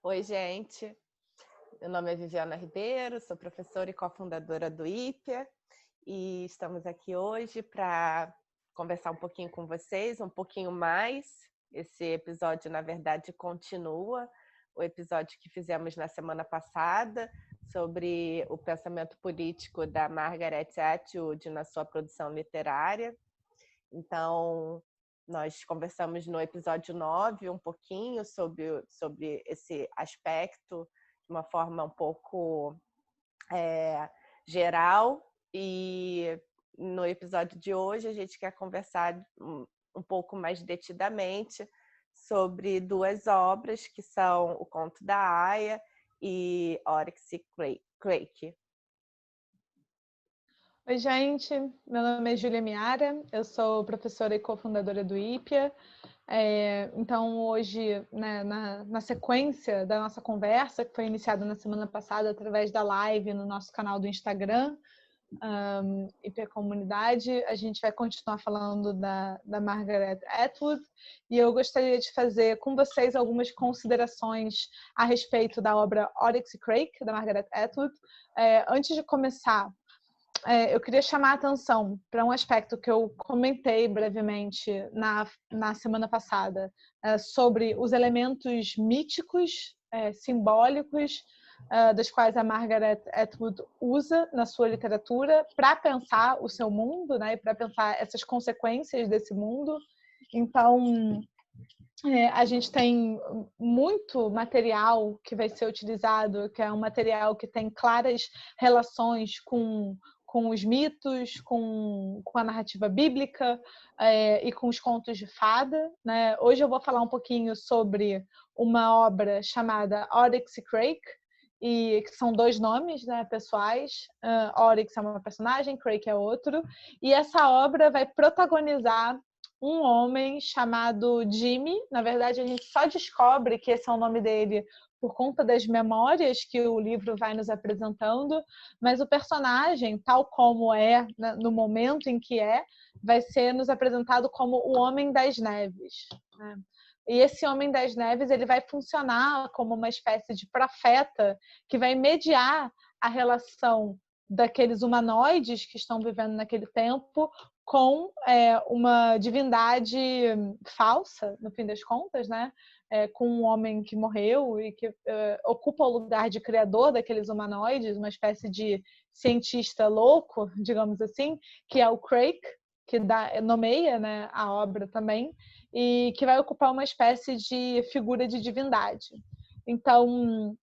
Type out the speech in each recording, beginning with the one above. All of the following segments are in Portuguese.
Oi, gente. Meu nome é Viviana Ribeiro, sou professora e cofundadora do IPEA e estamos aqui hoje para conversar um pouquinho com vocês, um pouquinho mais. Esse episódio, na verdade, continua o episódio que fizemos na semana passada sobre o pensamento político da Margaret Atwood na sua produção literária. Então, nós conversamos no episódio 9 um pouquinho sobre esse aspecto de uma forma um pouco geral, e no episódio de hoje a gente quer conversar um pouco mais detidamente sobre duas obras que são O Conto da Aia e Oryx Crake. Oi, gente. Meu nome é Júlia Miara, eu sou professora e cofundadora do IPEA. Então, hoje, né, na sequência da nossa conversa, que foi iniciada na semana passada através da live no nosso canal do Instagram, IPEA Comunidade, a gente vai continuar falando da Margaret Atwood, e eu gostaria de fazer com vocês algumas considerações a respeito da obra Oryx Crake, da Margaret Atwood. Antes de começar, eu queria chamar a atenção para um aspecto que eu comentei brevemente na semana passada, sobre os elementos míticos, simbólicos, das quais a Margaret Atwood usa na sua literatura para pensar o seu mundo, né, e para pensar essas consequências desse mundo. Então, a gente tem muito material que vai ser utilizado, que é um material que tem claras relações com os mitos, com a narrativa bíblica e com os contos de fada, né? Hoje eu vou falar um pouquinho sobre uma obra chamada Oryx Crake, e que são dois nomes, né, pessoais. Oryx é uma personagem, Crake é outro, e essa obra vai protagonizar um homem chamado Jimmy. Na verdade, a gente só descobre que esse é o nome dele por conta das memórias que o livro vai nos apresentando, mas o personagem, tal como é, no momento em que vai ser nos apresentado como o Homem das Neves, né? E esse Homem das Neves, ele vai funcionar como uma espécie de profeta que vai mediar a relação daqueles humanoides que estão vivendo naquele tempo com uma divindade falsa, no fim das contas, né? Com um homem que morreu e que ocupa o lugar de criador daqueles humanoides, uma espécie de cientista louco, digamos assim, que é o Crake, que nomeia, né, a obra também, e que vai ocupar uma espécie de figura de divindade. Então,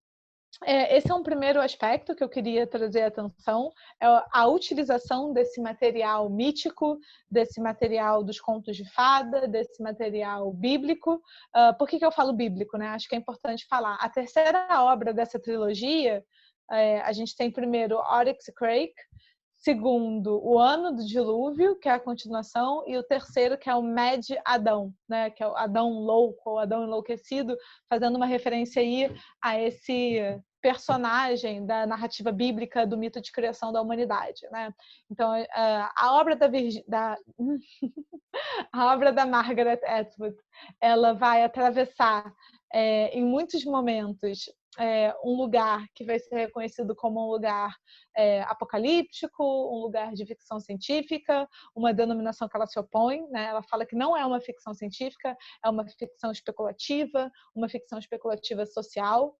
esse é um primeiro aspecto que eu queria trazer atenção, é a utilização desse material mítico, desse material dos contos de fada, desse material bíblico. Por que eu falo bíblico, né? Acho que é importante falar. A terceira obra dessa trilogia, a gente tem primeiro Oryx Crake, segundo, O Ano do Dilúvio, que é a continuação, e o terceiro, que é o Mad Adão, né? Que é o Adão louco, ou Adão enlouquecido, fazendo uma referência aí a esse personagem da narrativa bíblica do mito de criação da humanidade, né? Então, a obra a obra da Margaret Atwood, ela vai atravessar em muitos momentos um lugar que vai ser reconhecido como um lugar apocalíptico, um lugar de ficção científica, uma denominação que ela se opõe, né? Ela fala que não é uma ficção científica, é uma ficção especulativa social,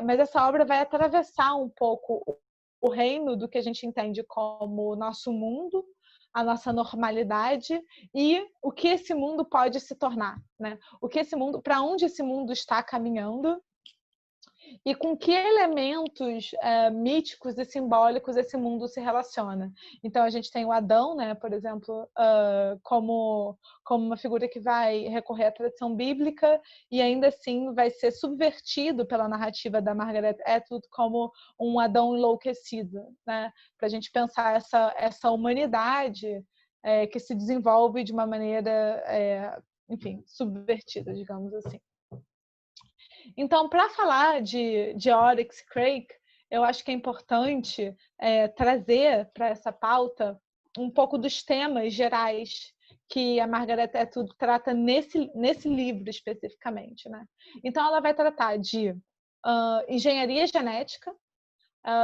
mas essa obra vai atravessar um pouco o reino do que a gente entende como o nosso mundo, a nossa normalidade e o que esse mundo pode se tornar, né? Para onde esse mundo está caminhando e com que elementos míticos e simbólicos esse mundo se relaciona. Então, a gente tem o Adão, né, por exemplo, como uma figura que vai recorrer à tradição bíblica e ainda assim vai ser subvertido pela narrativa da Margaret Atwood como um Adão enlouquecido, né, para a gente pensar essa humanidade que se desenvolve de uma maneira, enfim, subvertida, digamos assim. Então, para falar de Oryx Crake, eu acho que é importante trazer para essa pauta um pouco dos temas gerais que a Margaret Atwood trata nesse livro especificamente, né? Então, ela vai tratar de engenharia genética,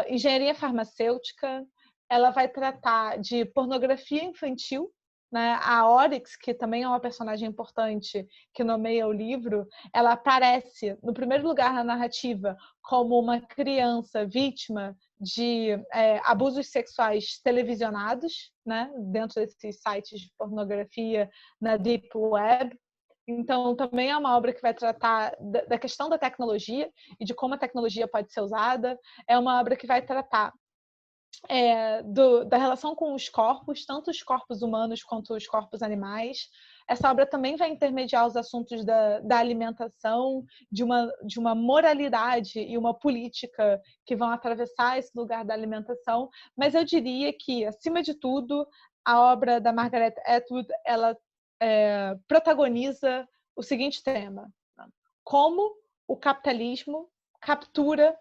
engenharia farmacêutica, ela vai tratar de pornografia infantil, né? A Oryx, que também é uma personagem importante que nomeia o livro, ela aparece, no primeiro lugar na narrativa, como uma criança vítima de abusos sexuais televisionados, né? Dentro desses sites de pornografia na Deep Web. Então, também é uma obra que vai tratar da questão da tecnologia e de como a tecnologia pode ser usada. É uma obra que vai tratar da relação com os corpos, tanto os corpos humanos quanto os corpos animais. Essa obra também vai intermediar os assuntos da alimentação, de uma moralidade e uma política que vão atravessar esse lugar da alimentação. Mas eu diria que, acima de tudo, a obra da Margaret Atwood, ela protagoniza o seguinte tema: como o capitalismo captura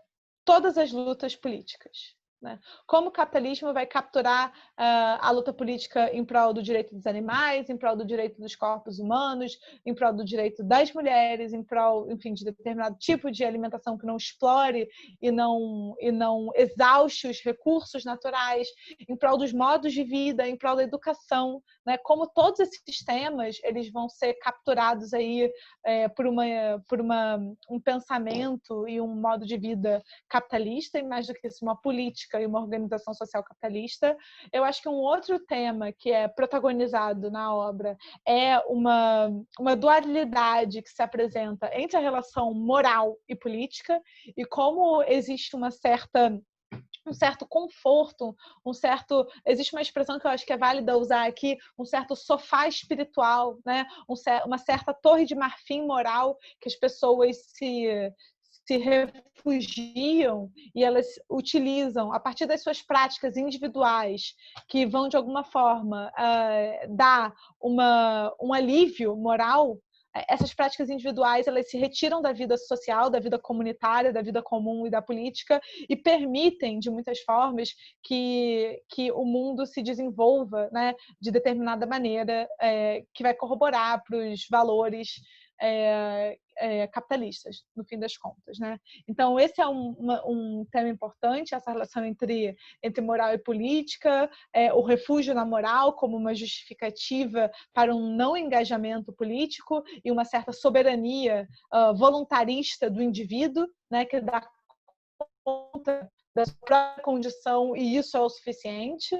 todas as lutas políticas. Né? Como o capitalismo vai capturar a luta política em prol do direito dos animais, em prol do direito dos corpos humanos, em prol do direito das mulheres, em prol, enfim, de determinado tipo de alimentação que não explore e não exauste os recursos naturais, em prol dos modos de vida, em prol da educação, né? Como todos esses temas eles vão ser capturados aí por um pensamento e um modo de vida capitalista, e mais do que isso, uma política e uma organização social capitalista. Eu acho que um outro tema que é protagonizado na obra é uma dualidade que se apresenta entre a relação moral e política, e como existe um certo conforto, existe uma expressão que eu acho que é válida usar aqui, um certo sofá espiritual, né? Uma certa torre de marfim moral que as pessoas se refugiam e elas utilizam a partir das suas práticas individuais que vão de alguma forma dar um alívio moral. Essas práticas individuais elas se retiram da vida social, da vida comunitária, da vida comum e da política e permitem, de muitas formas, que o mundo se desenvolva, né, de determinada maneira que vai corroborar para os valores capitalistas, no fim das contas, né? Então, esse é um tema importante, essa relação entre moral e política, o refúgio na moral como uma justificativa para um não engajamento político e uma certa soberania voluntarista do indivíduo, né, que dá conta da sua própria condição e isso é o suficiente.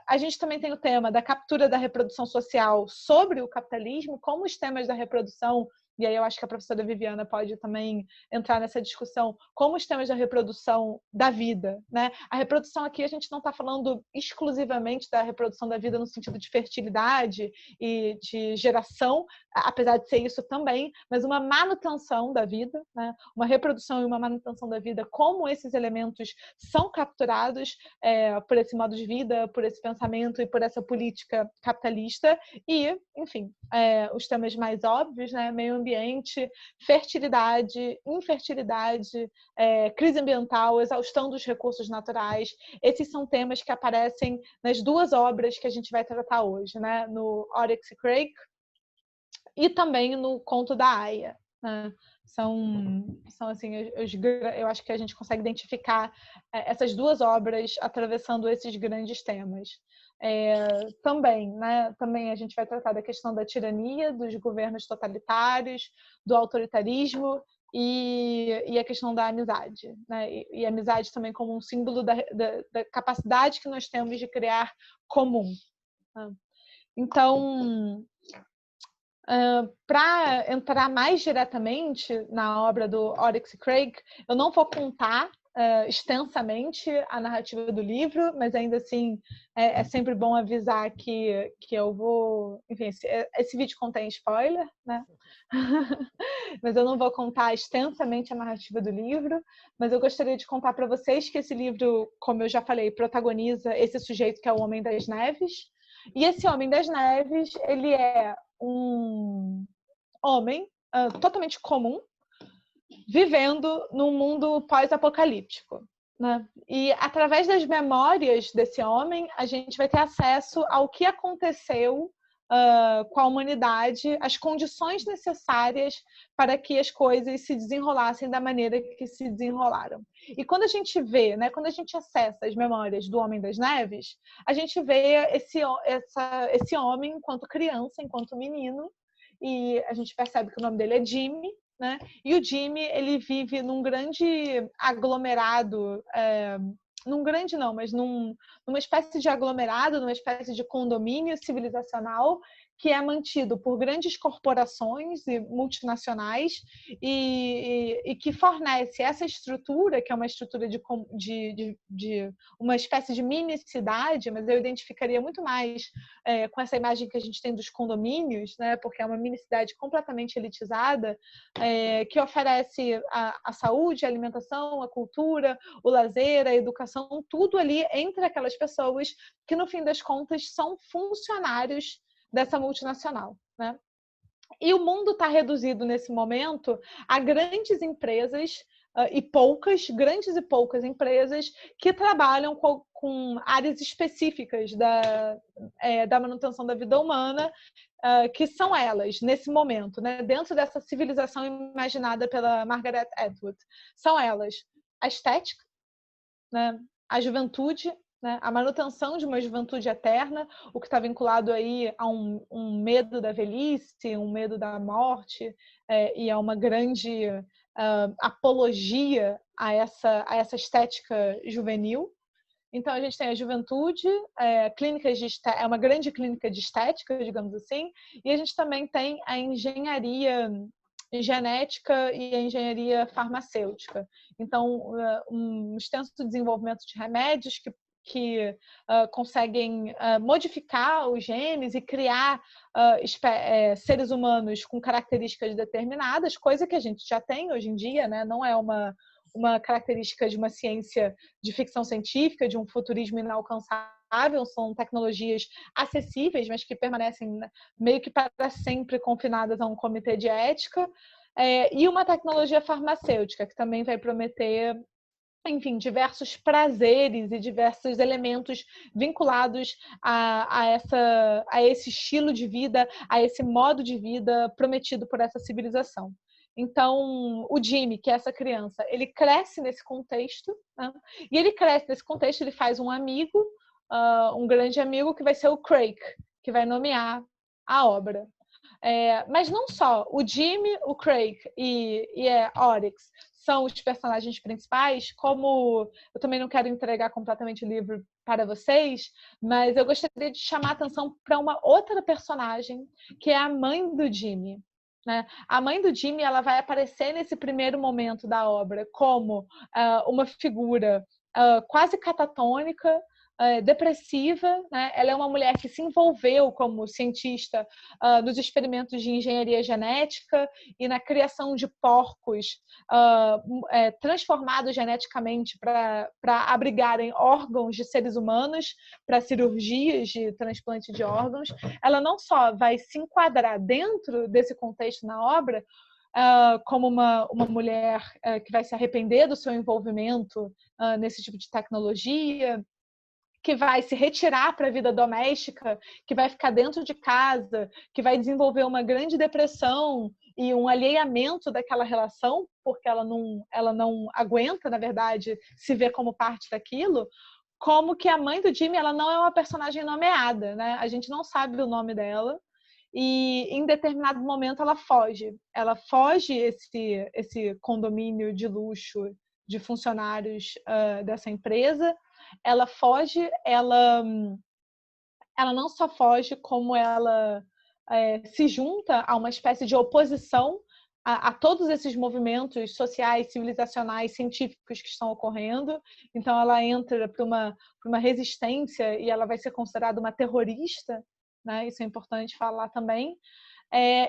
A gente também tem o tema da captura da reprodução social sobre o capitalismo, como os temas da reprodução, e aí eu acho que a professora Viviana pode também entrar nessa discussão, como os temas da reprodução da vida, né? A reprodução aqui a gente não está falando exclusivamente da reprodução da vida no sentido de fertilidade e de geração, apesar de ser isso também, mas uma manutenção da vida, né? Uma reprodução e uma manutenção da vida, como esses elementos são capturados por esse modo de vida, por esse pensamento e por essa política capitalista e, enfim, os temas mais óbvios, né? Meio ambiente, fertilidade, infertilidade, crise ambiental, exaustão dos recursos naturais. Esses são temas que aparecem nas duas obras que a gente vai tratar hoje, né? No Oryx e Crake e também no Conto da Aya. Né? São assim, eu acho que a gente consegue identificar essas duas obras atravessando esses grandes temas. Também a gente vai tratar da questão da tirania, dos governos totalitários, do autoritarismo e a questão da amizade, né? E a amizade também como um símbolo da capacidade que nós temos de criar comum. Né? Então, para entrar mais diretamente na obra do Oryx e Crake, eu não vou contar extensamente a narrativa do livro, mas ainda assim é sempre bom avisar que eu vou... Enfim, esse vídeo contém spoiler, né? Mas eu não vou contar extensamente a narrativa do livro, mas eu gostaria de contar para vocês que esse livro, como eu já falei, protagoniza esse sujeito que é o Homem das Neves, e esse Homem das Neves, ele é um homem totalmente comum, vivendo num mundo pós-apocalíptico. Né? E através das memórias desse homem, a gente vai ter acesso ao que aconteceu com a humanidade as condições necessárias para que as coisas se desenrolassem da maneira que se desenrolaram. E quando a gente vê, né, quando a gente acessa as memórias do Homem das Neves, a gente vê esse homem enquanto criança, enquanto menino, e a gente percebe que o nome dele é Jimmy, né? E o Jimmy, ele vive num grande aglomerado, num grande não, mas numa espécie de aglomerado, numa espécie de condomínio civilizacional que é mantido por grandes corporações e multinacionais e que fornece essa estrutura, que é uma estrutura de uma espécie de mini-cidade, mas eu identificaria muito mais com essa imagem que a gente tem dos condomínios, né, porque é uma mini-cidade completamente elitizada, que oferece a saúde, a alimentação, a cultura, o lazer, a educação, tudo ali entre aquelas pessoas que, no fim das contas, são funcionários dessa multinacional, né? E o mundo está reduzido nesse momento a grandes empresas grandes e poucas empresas que trabalham com áreas específicas da manutenção da vida humana, que são elas, nesse momento, né? Dentro dessa civilização imaginada pela Margaret Atwood. São elas a estética, né? A juventude, né? A manutenção de uma juventude eterna, o que está vinculado aí a um medo da velhice, um medo da morte, e a uma grande apologia a essa estética juvenil. Então, a gente tem a juventude, é uma grande clínica de estética, digamos assim, e a gente também tem a engenharia genética e a engenharia farmacêutica. Então, um extenso desenvolvimento de remédios que conseguem modificar os genes e criar seres humanos com características determinadas, coisa que a gente já tem hoje em dia, né? Não é uma característica de uma ciência de ficção científica, de um futurismo inalcançável, são tecnologias acessíveis, mas que permanecem meio que para sempre confinadas a um comitê de ética, e uma tecnologia farmacêutica, que também vai prometer, enfim, diversos prazeres e diversos elementos vinculados a esse estilo de vida, a esse modo de vida prometido por essa civilização. Então, o Jimmy, que é essa criança, ele cresce nesse contexto, né? E ele cresce nesse contexto, ele faz um amigo, um grande amigo, que vai ser o Craig, que vai nomear a obra. Mas não só o Jimmy, o Craig e a Oryx são os personagens principais, como eu também não quero entregar completamente o livro para vocês, mas eu gostaria de chamar a atenção para uma outra personagem, que é a mãe do Jimmy. Né? A mãe do Jimmy, ela vai aparecer nesse primeiro momento da obra como uma figura quase catatônica, depressiva, né? Ela é uma mulher que se envolveu como cientista nos experimentos de engenharia genética e na criação de porcos transformados geneticamente para abrigarem órgãos de seres humanos, para cirurgias de transplante de órgãos. Ela não só vai se enquadrar dentro desse contexto na obra, como uma mulher que vai se arrepender do seu envolvimento nesse tipo de tecnologia, que vai se retirar para a vida doméstica, que vai ficar dentro de casa, que vai desenvolver uma grande depressão e um alheamento daquela relação, porque ela não aguenta, na verdade, se ver como parte daquilo. Como que a mãe do Jimmy, ela não é uma personagem nomeada, né? A gente não sabe o nome dela, e em determinado momento ela foge esse condomínio de luxo de funcionários dessa empresa. Ela foge, ela não só foge, como ela se junta a uma espécie de oposição a todos esses movimentos sociais, civilizacionais, científicos que estão ocorrendo. Então ela entra para uma resistência e ela vai ser considerada uma terrorista, né? Isso é importante falar também.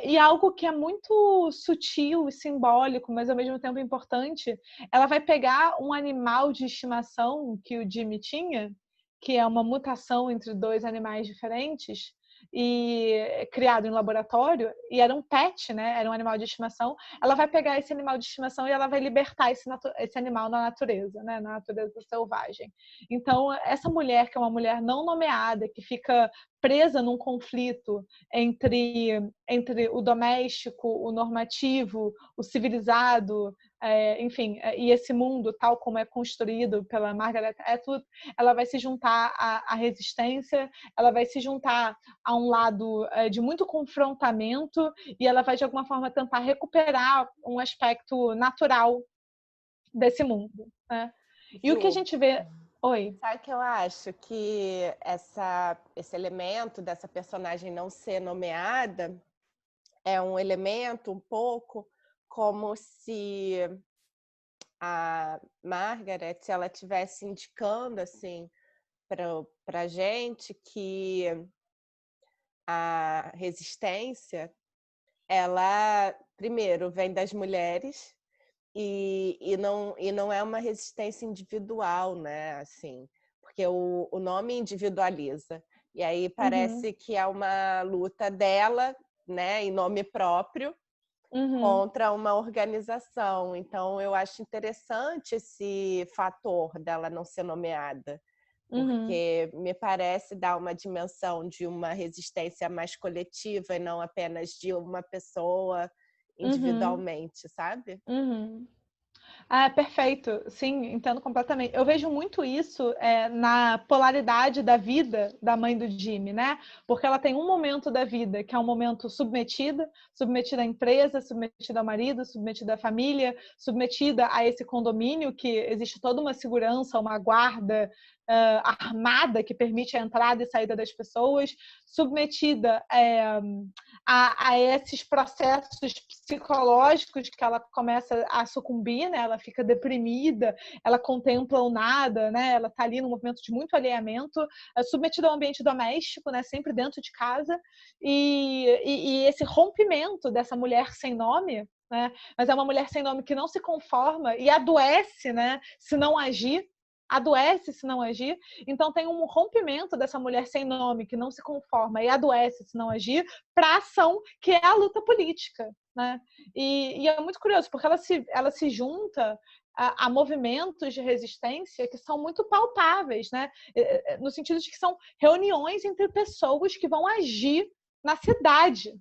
E algo que é muito sutil e simbólico, mas ao mesmo tempo importante, ela vai pegar um animal de estimação que o Jimmy tinha, que é uma mutação entre dois animais diferentes, e criado em laboratório, e era um pet, né? Era um animal de estimação. Ela vai pegar esse animal de estimação e ela vai libertar esse animal na natureza, né? Na natureza selvagem. Então, essa mulher, que é uma mulher não nomeada, que fica presa num conflito entre o doméstico, o normativo, o civilizado, enfim, e esse mundo tal como é construído pela Margaret Atwood, ela vai se juntar à resistência, ela vai se juntar a um lado de muito confrontamento, e ela vai de alguma forma tentar recuperar um aspecto natural desse mundo, né? E o que a gente vê... Oi. Sabe que eu acho que esse elemento dessa personagem não ser nomeada é um elemento um pouco como se a Margaret ela estivesse indicando assim para a gente que a resistência ela primeiro vem das mulheres e não é uma resistência individual, né? Assim, porque o nome individualiza. E aí parece que é uma luta dela, né, em nome próprio, contra uma organização. Então, eu acho interessante esse fator dela não ser nomeada, porque me parece dar uma dimensão de uma resistência mais coletiva e não apenas de uma pessoa individualmente, sabe? Perfeito. Sim, entendo completamente. Eu vejo muito isso na polaridade da vida da mãe do Jimmy, né? Porque ela tem um momento da vida que é um momento submetida à empresa, submetida ao marido, submetida à família, submetida a esse condomínio que existe toda uma segurança, uma guarda armada que permite a entrada e saída das pessoas, submetida a esses processos psicológicos que ela começa a sucumbir, né? Ela fica deprimida, ela contempla o nada, né? Ela está ali num movimento de muito alheamento, submetida ao ambiente doméstico, né? Sempre dentro de casa, e esse rompimento dessa mulher sem nome, né? Mas é uma mulher sem nome que não se conforma e adoece, né? Se não agir, então tem um rompimento dessa mulher sem nome que não se conforma e adoece se não agir para a ação que é a luta política, né? E é muito curioso porque ela se junta a movimentos de resistência que são muito palpáveis, né? No sentido de que são reuniões entre pessoas que vão agir na cidade,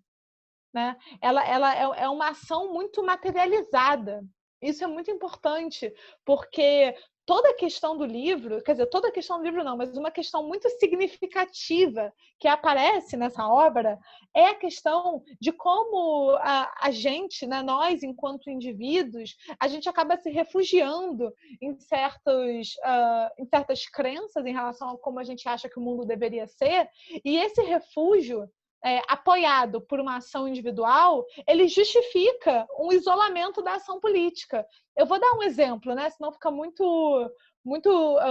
né? Ela é uma ação muito materializada. Isso é muito importante, porque toda a questão do livro, quer dizer, toda a questão do livro não, mas uma questão muito significativa que aparece nessa obra é a questão de como a gente, né, nós, enquanto indivíduos, a gente acaba se refugiando em certas crenças em relação a como a gente acha que o mundo deveria ser, e esse refúgio apoiado por uma ação individual, ele justifica um isolamento da ação política. Eu vou dar um exemplo, né? Senão fica muito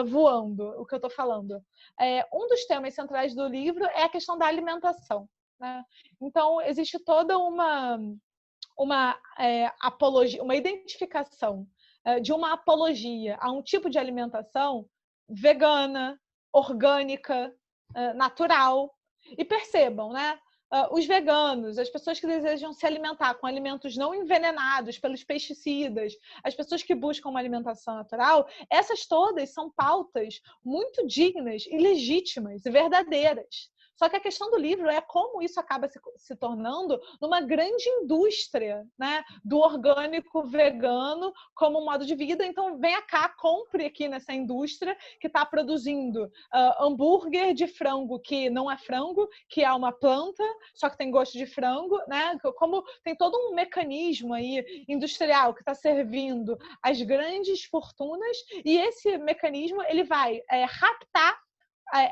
voando o que eu estou falando. Um dos temas centrais do livro é a questão da alimentação, né? Então, existe toda uma apologia, uma identificação de uma apologia a um tipo de alimentação vegana, orgânica, natural. E percebam, né? Os veganos, as pessoas que desejam se alimentar com alimentos não envenenados pelos pesticidas, as pessoas que buscam uma alimentação natural, essas todas são pautas muito dignas e legítimas e verdadeiras. Só que a questão do livro é como isso acaba se tornando numa grande indústria, né, do orgânico vegano como um modo de vida. Então, venha cá, compre aqui nessa indústria que está produzindo hambúrguer de frango que não é frango, que é uma planta, só que tem gosto de frango, né? Como tem todo um mecanismo aí industrial que está servindo as grandes fortunas, e esse mecanismo ele vai raptar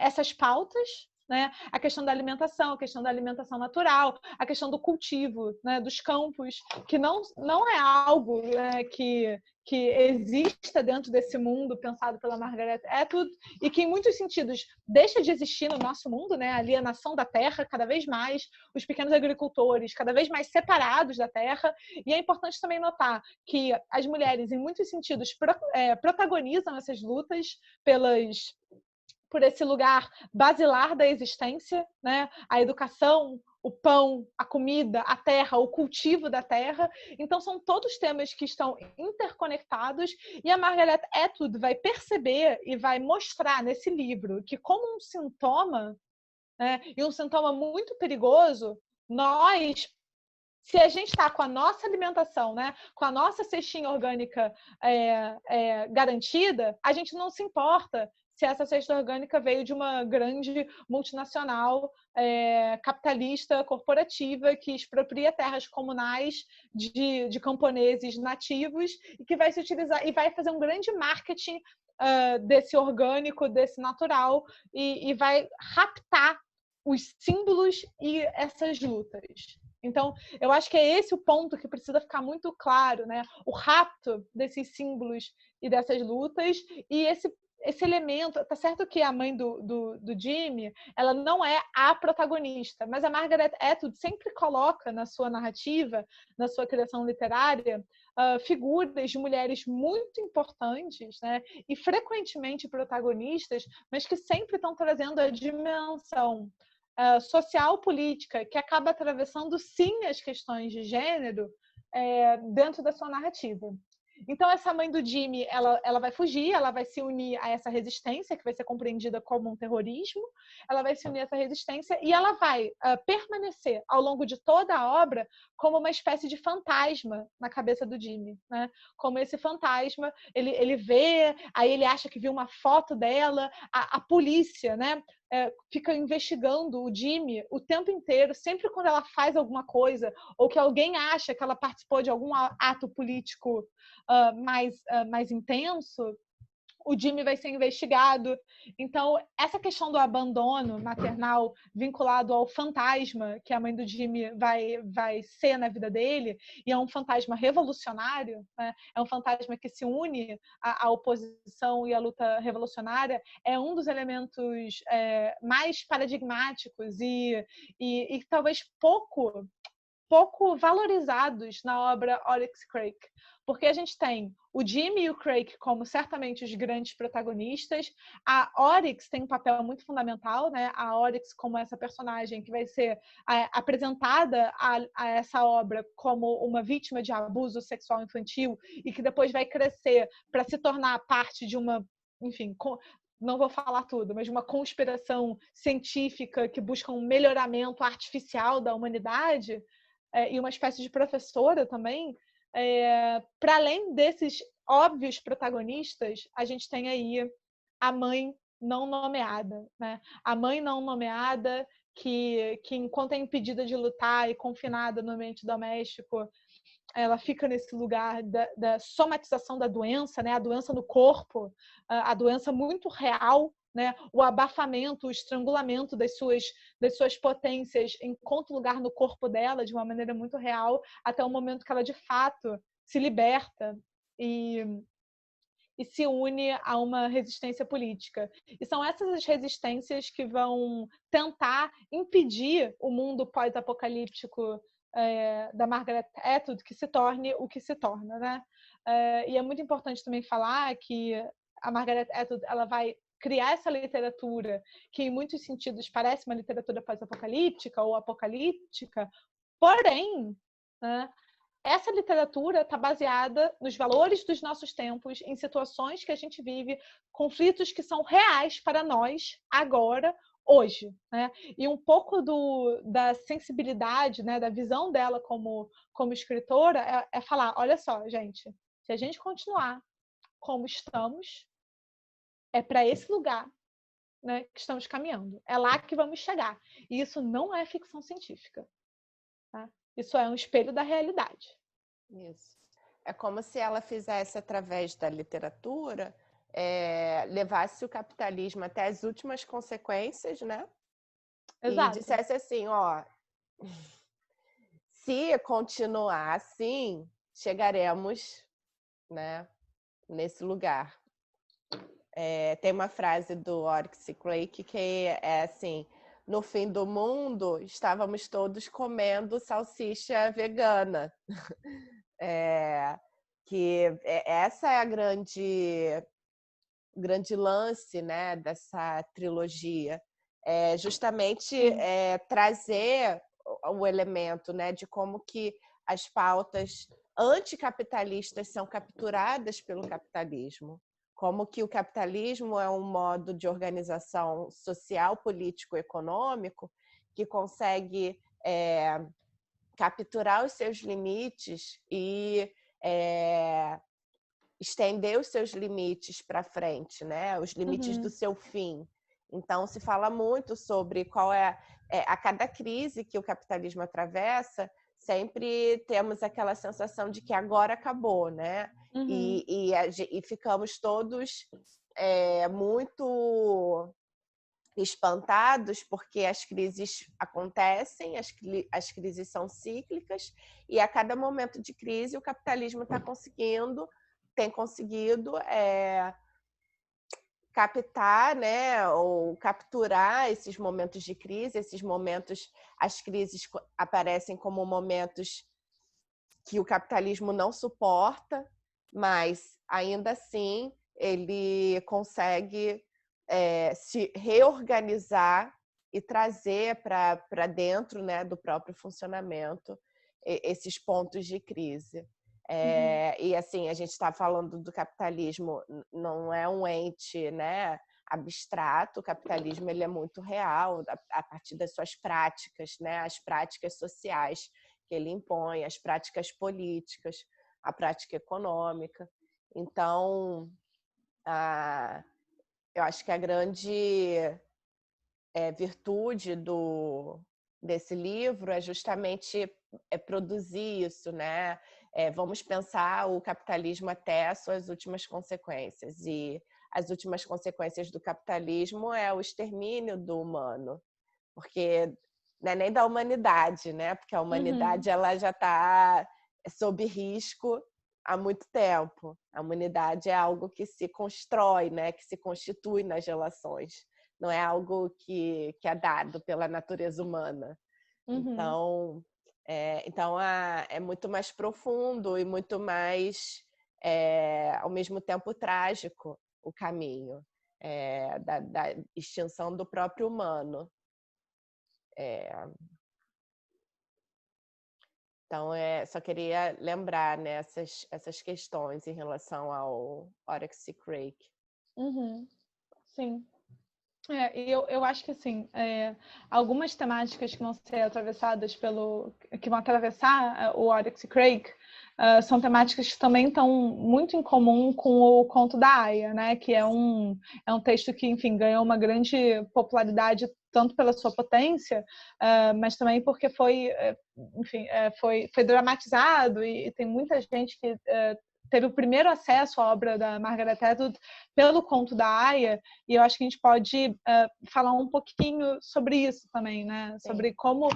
essas pautas, né? A questão da alimentação, a questão da alimentação natural, a questão do cultivo, né? Dos campos, que não é algo que exista dentro desse mundo pensado pela Margaret Atwood e que, em muitos sentidos, deixa de existir no nosso mundo, né? A alienação da terra, cada vez mais, os pequenos agricultores cada vez mais separados da terra. E é importante também notar que as mulheres, em muitos sentidos, protagonizam essas lutas por esse lugar basilar da existência, né? A educação, o pão, a comida, a terra, o cultivo da terra. Então, são todos temas que estão interconectados, e a Margaret Atwood vai perceber e vai mostrar nesse livro que, como um sintoma né? E um sintoma muito perigoso, se a gente está com a nossa alimentação, né, com a nossa cestinha orgânica garantida, a gente não se importa se essa cesta orgânica veio de uma grande multinacional capitalista corporativa que expropria terras comunais de camponeses nativos e que vai se utilizar e vai fazer um grande marketing desse orgânico, desse natural e vai raptar os símbolos e essas lutas. Então, eu acho que é esse o ponto que precisa ficar muito claro, né? O rapto desses símbolos e dessas lutas e esse elemento, tá certo que a mãe do Jimmy, ela não é a protagonista, mas a Margaret Atwood sempre coloca na sua narrativa, na sua criação literária, figuras de mulheres muito importantes, né? E frequentemente protagonistas, mas que sempre estão trazendo a dimensão social política que acaba atravessando sim as questões de gênero dentro da sua narrativa. Então essa mãe do Jimmy, ela vai fugir, ela vai se unir a essa resistência que vai ser compreendida como um terrorismo, ela vai se unir a essa resistência e ela vai permanecer ao longo de toda a obra como uma espécie de fantasma na cabeça do Jimmy, né? Como esse fantasma, ele vê, aí ele acha que viu uma foto dela, a polícia, né? Fica investigando o Jimmy o tempo inteiro, sempre quando ela faz alguma coisa ou que alguém acha que ela participou de algum ato político mais intenso, o Jimmy vai ser investigado. Então, essa questão do abandono maternal vinculado ao fantasma que a mãe do Jimmy vai ser na vida dele, e é um fantasma revolucionário, né? É um fantasma que se une à oposição e à luta revolucionária, é um dos elementos mais paradigmáticos e talvez pouco valorizados na obra Oryx Crake, porque a gente tem o Jimmy e o Crake como certamente os grandes protagonistas, a Oryx tem um papel muito fundamental, né? A Oryx como essa personagem que vai ser apresentada a essa obra como uma vítima de abuso sexual infantil e que depois vai crescer para se tornar parte de uma, enfim, não vou falar tudo, mas de uma conspiração científica que busca um melhoramento artificial da humanidade, e uma espécie de professora também, para além desses óbvios protagonistas, a gente tem aí a mãe não nomeada, né? A mãe não nomeada que enquanto é impedida de lutar e confinada no ambiente doméstico, ela fica nesse lugar da somatização da doença, né? A doença no corpo, a doença muito real, né? O abafamento, o estrangulamento das suas potências encontra lugar no corpo dela de uma maneira muito real, até o momento que ela de fato se liberta e se une a uma resistência política. E são essas as resistências que vão tentar impedir o mundo pós-apocalíptico da Margaret Atwood que se torne o que se torna, né? E é muito importante também falar que a Margaret Atwood ela vai criar essa literatura que em muitos sentidos parece uma literatura pós-apocalíptica ou apocalíptica, porém, né, essa literatura está baseada nos valores dos nossos tempos, em situações que a gente vive, conflitos que são reais para nós agora, hoje, né? E um pouco da sensibilidade, né, da visão dela como escritora é falar, olha só, gente, se a gente continuar como estamos, é para esse lugar, né, que estamos caminhando. É lá que vamos chegar. E isso não é ficção científica. Tá? Isso é um espelho da realidade. Isso. É como se ela fizesse, através da literatura, levasse o capitalismo até as últimas consequências, né? Exato. E dissesse assim, ó, se continuar assim, chegaremos, né, nesse lugar. Tem uma frase do Oryx Crake que é assim, no fim do mundo, estávamos todos comendo salsicha vegana. Essa é a grande lance, né, dessa trilogia. Justamente trazer o elemento, né, de como que as pautas anticapitalistas são capturadas pelo capitalismo, como que o capitalismo é um modo de organização social, político, econômico que consegue capturar os seus limites e estender os seus limites para frente, né? Os limites do seu fim. Então, se fala muito sobre qual a cada crise que o capitalismo atravessa, sempre temos aquela sensação de que agora acabou, né? E ficamos todos muito espantados porque as crises acontecem, as crises são cíclicas e a cada momento de crise o capitalismo tem conseguido captar, né, ou capturar esses momentos de crise, as crises aparecem como momentos que o capitalismo não suporta, mas ainda assim ele consegue se reorganizar e trazer para dentro, né, do próprio funcionamento esses pontos de crise. E assim, a gente está falando do capitalismo, não é um ente, né, abstrato. O capitalismo ele é muito real a partir das suas práticas, né, as práticas sociais que ele impõe, as práticas políticas, a prática econômica. Então, eu acho que a grande virtude desse livro é justamente produzir isso, né? Vamos pensar o capitalismo até as suas últimas consequências. E as últimas consequências do capitalismo é o extermínio do humano, porque não é nem da humanidade, né? Porque a humanidade ela já está sob risco há muito tempo. A humanidade é algo que se constrói, né? Que se constitui nas relações. Não é algo que é dado pela natureza humana. Então, é muito mais profundo e muito mais, ao mesmo tempo, trágico o caminho da extinção do próprio humano. Então, só queria lembrar, né, essas questões em relação ao Oryx e Crake. Sim. E eu acho que assim, algumas temáticas que vão ser atravessadas que vão atravessar o Oryx e Crake são temáticas que também estão muito em comum com o Conto da Aia, né? Que é um texto que, enfim, ganhou uma grande popularidade tanto pela sua potência, mas também porque foi dramatizado e tem muita gente que teve o primeiro acesso à obra da Margaret Atwood pelo Conto da Aia, e eu acho que a gente pode falar um pouquinho sobre isso também, né? Sim. Sobre como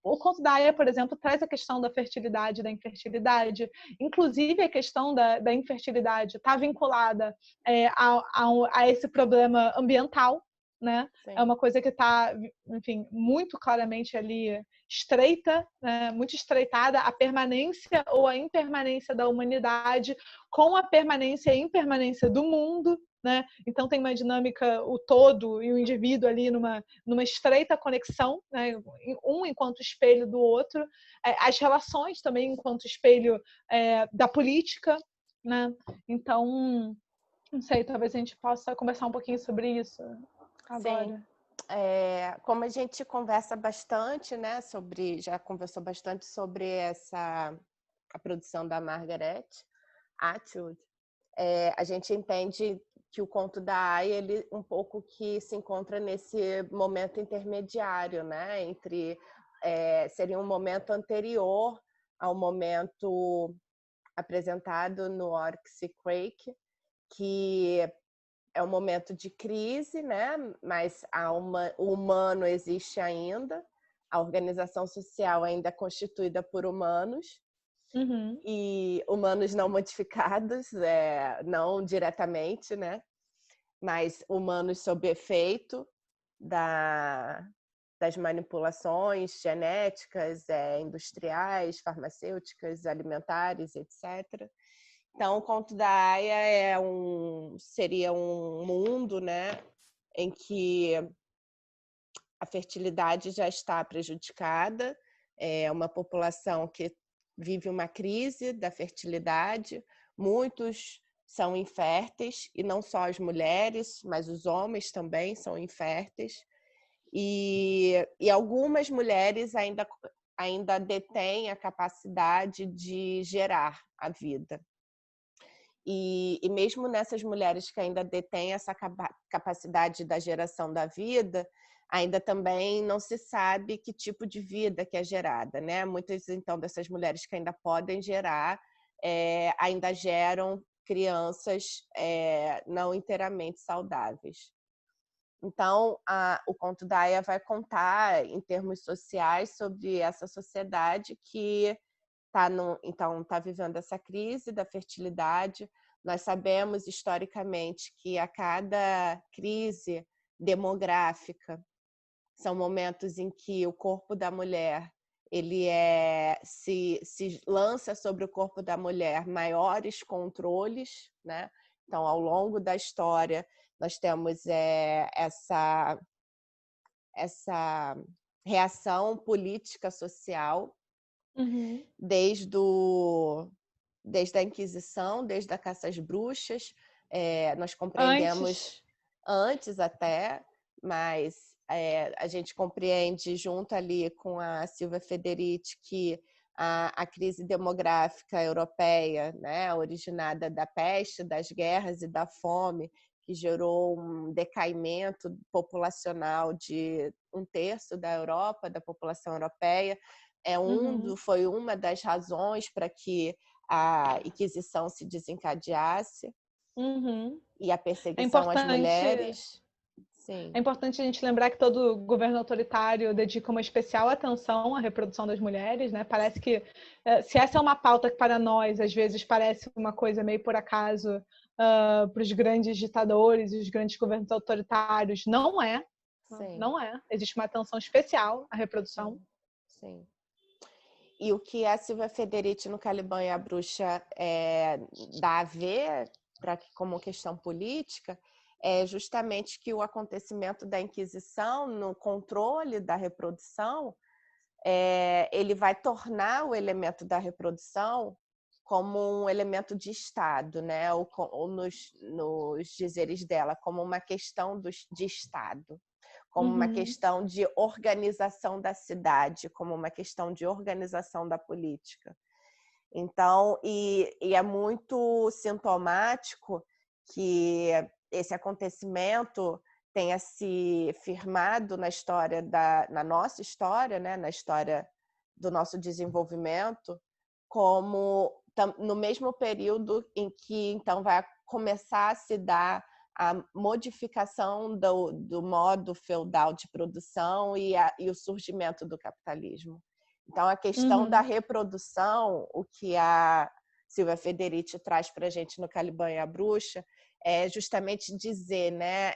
o Conto da Aia, por exemplo, traz a questão da fertilidade e da infertilidade, inclusive a questão da infertilidade está vinculada a esse problema ambiental, né? Sim. É uma coisa que está, enfim, muito claramente ali estreita, né? Muito estreitada, a permanência ou a impermanência da humanidade com a permanência e impermanência do mundo, né? Então tem uma dinâmica, o todo e o indivíduo ali numa estreita conexão, né? Um enquanto espelho do outro, as relações também enquanto espelho da política, né? Então, não sei, talvez a gente possa conversar um pouquinho sobre isso agora. Sim. Como a gente conversa bastante, né, já conversou bastante sobre a produção da Margaret Atwood, a gente entende que o Conto da Aia, ele um pouco que se encontra nesse momento intermediário, né, seria um momento anterior ao momento apresentado no Oryx e Crake, que é um momento de crise, né? Mas o humano existe ainda, a organização social ainda é constituída por humanos, e humanos não modificados, não diretamente, né? Mas humanos sob efeito das manipulações genéticas, industriais, farmacêuticas, alimentares, etc. Então, o Conto da Aia seria um mundo, né, em que a fertilidade já está prejudicada, uma população que vive uma crise da fertilidade, muitos são inférteis, e não só as mulheres, mas os homens também são inférteis. E algumas mulheres ainda detêm a capacidade de gerar a vida. E mesmo nessas mulheres que ainda detêm essa capacidade da geração da vida, ainda também não se sabe que tipo de vida que é gerada, né? Muitas, então, dessas mulheres que ainda podem gerar, ainda geram crianças não inteiramente saudáveis. Então, o conto da Aya vai contar, em termos sociais, sobre essa sociedade que está vivendo essa crise da fertilidade. Nós sabemos, historicamente, que a cada crise demográfica, são momentos em que o corpo da mulher se lança sobre o corpo da mulher maiores controles, né? Então, ao longo da história, nós temos essa reação política social, desde a Inquisição, desde a caça às bruxas. Nós compreendemos antes até, mas a gente compreende junto ali com a Silvia Federici que a crise demográfica europeia, né, originada da peste, das guerras e da fome, que gerou um decaimento populacional de 1/3 da Europa, da população europeia, foi uma das razões para que a Inquisição se desencadeasse e a perseguição às mulheres. Sim. É importante a gente lembrar que todo governo autoritário dedica uma especial atenção à reprodução das mulheres, né? Parece que, se essa é uma pauta que para nós, às vezes, parece uma coisa meio por acaso, para os grandes ditadores e os grandes governos autoritários, não é. Sim. Não é. Existe uma atenção especial à reprodução. Sim. E o que a Silvia Federici no Caliban e a Bruxa dá a ver, como questão política, é justamente que o acontecimento da Inquisição no controle da reprodução, ele vai tornar o elemento da reprodução como um elemento de Estado, né? ou nos dizeres dela, como uma questão de Estado, como uma questão de organização da cidade, como uma questão de organização da política. Então, e é muito sintomático que esse acontecimento tenha se firmado na nossa história, né, na história do nosso desenvolvimento, como no mesmo período em que então vai começar a se dar a modificação do modo feudal de produção e o surgimento do capitalismo. Então, a questão da reprodução, o que a Silvia Federici traz para a gente no Caliban e a Bruxa, é justamente dizer, né,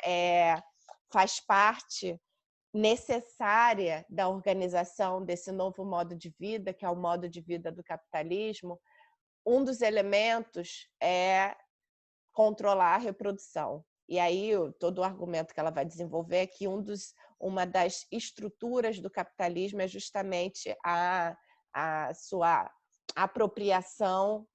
faz parte necessária da organização desse novo modo de vida, que é o modo de vida do capitalismo. Um dos elementos é controlar a reprodução. E aí, todo o argumento que ela vai desenvolver é que uma das estruturas do capitalismo é justamente a sua apropriação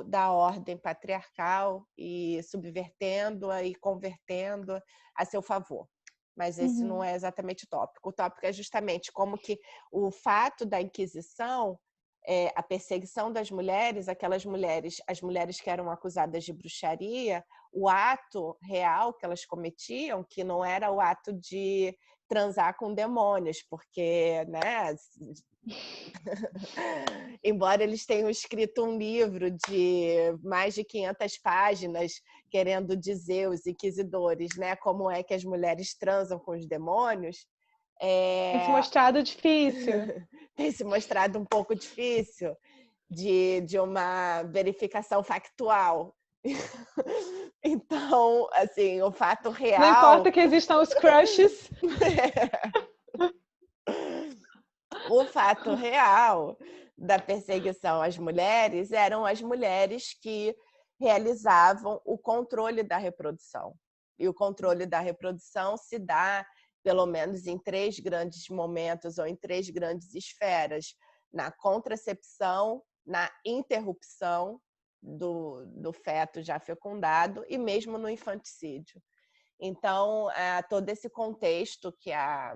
da ordem patriarcal e subvertendo-a e convertendo-a a seu favor. Mas esse não é exatamente o tópico. O tópico é justamente como que o fato da Inquisição, a perseguição das mulheres, as mulheres que eram acusadas de bruxaria, o ato real que elas cometiam, que não era o ato de transar com demônios, porque, né, embora eles tenham escrito um livro de mais de 500 páginas querendo dizer, os inquisidores, né, como é que as mulheres transam com os demônios, tem se mostrado difícil. Tem se mostrado um pouco difícil de uma verificação factual. Então, assim, o fato real... Não importa que existam os crushes. O fato real da perseguição às mulheres eram as mulheres que realizavam o controle da reprodução. E o controle da reprodução se dá, pelo menos, em 3 grandes momentos ou em 3 grandes esferas: na contracepção, na interrupção do feto já fecundado e mesmo no infanticídio. Então, todo esse contexto que a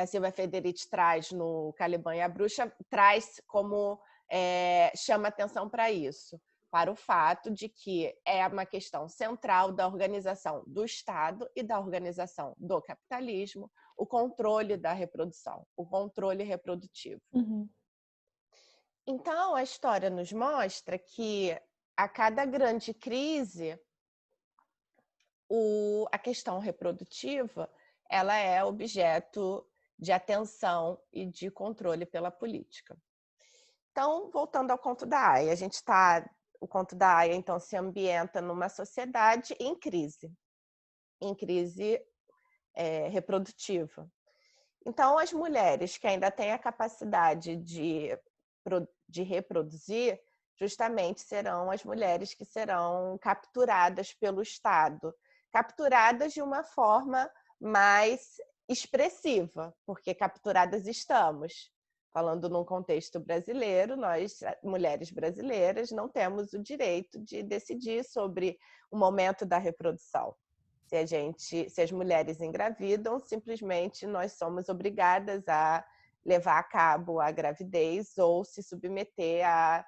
Silvia Federici traz no Caliban e a Bruxa traz como chama atenção para isso, para o fato de que é uma questão central da organização do Estado e da organização do capitalismo, o controle da reprodução, o controle reprodutivo. Uhum. Então, a história nos mostra que a cada grande crise, a questão reprodutiva ela é objeto de atenção e de controle pela política. Então, voltando ao conto da Aya, o conto da Aya, então, se ambienta numa sociedade em crise reprodutiva. Então, as mulheres que ainda têm a capacidade de reproduzir, justamente serão as mulheres que serão capturadas pelo Estado, capturadas de uma forma mais expressiva, porque capturadas estamos. Falando num contexto brasileiro, nós, mulheres brasileiras, não temos o direito de decidir sobre o momento da reprodução. Se as mulheres engravidam, simplesmente nós somos obrigadas a levar a cabo a gravidez ou se submeter a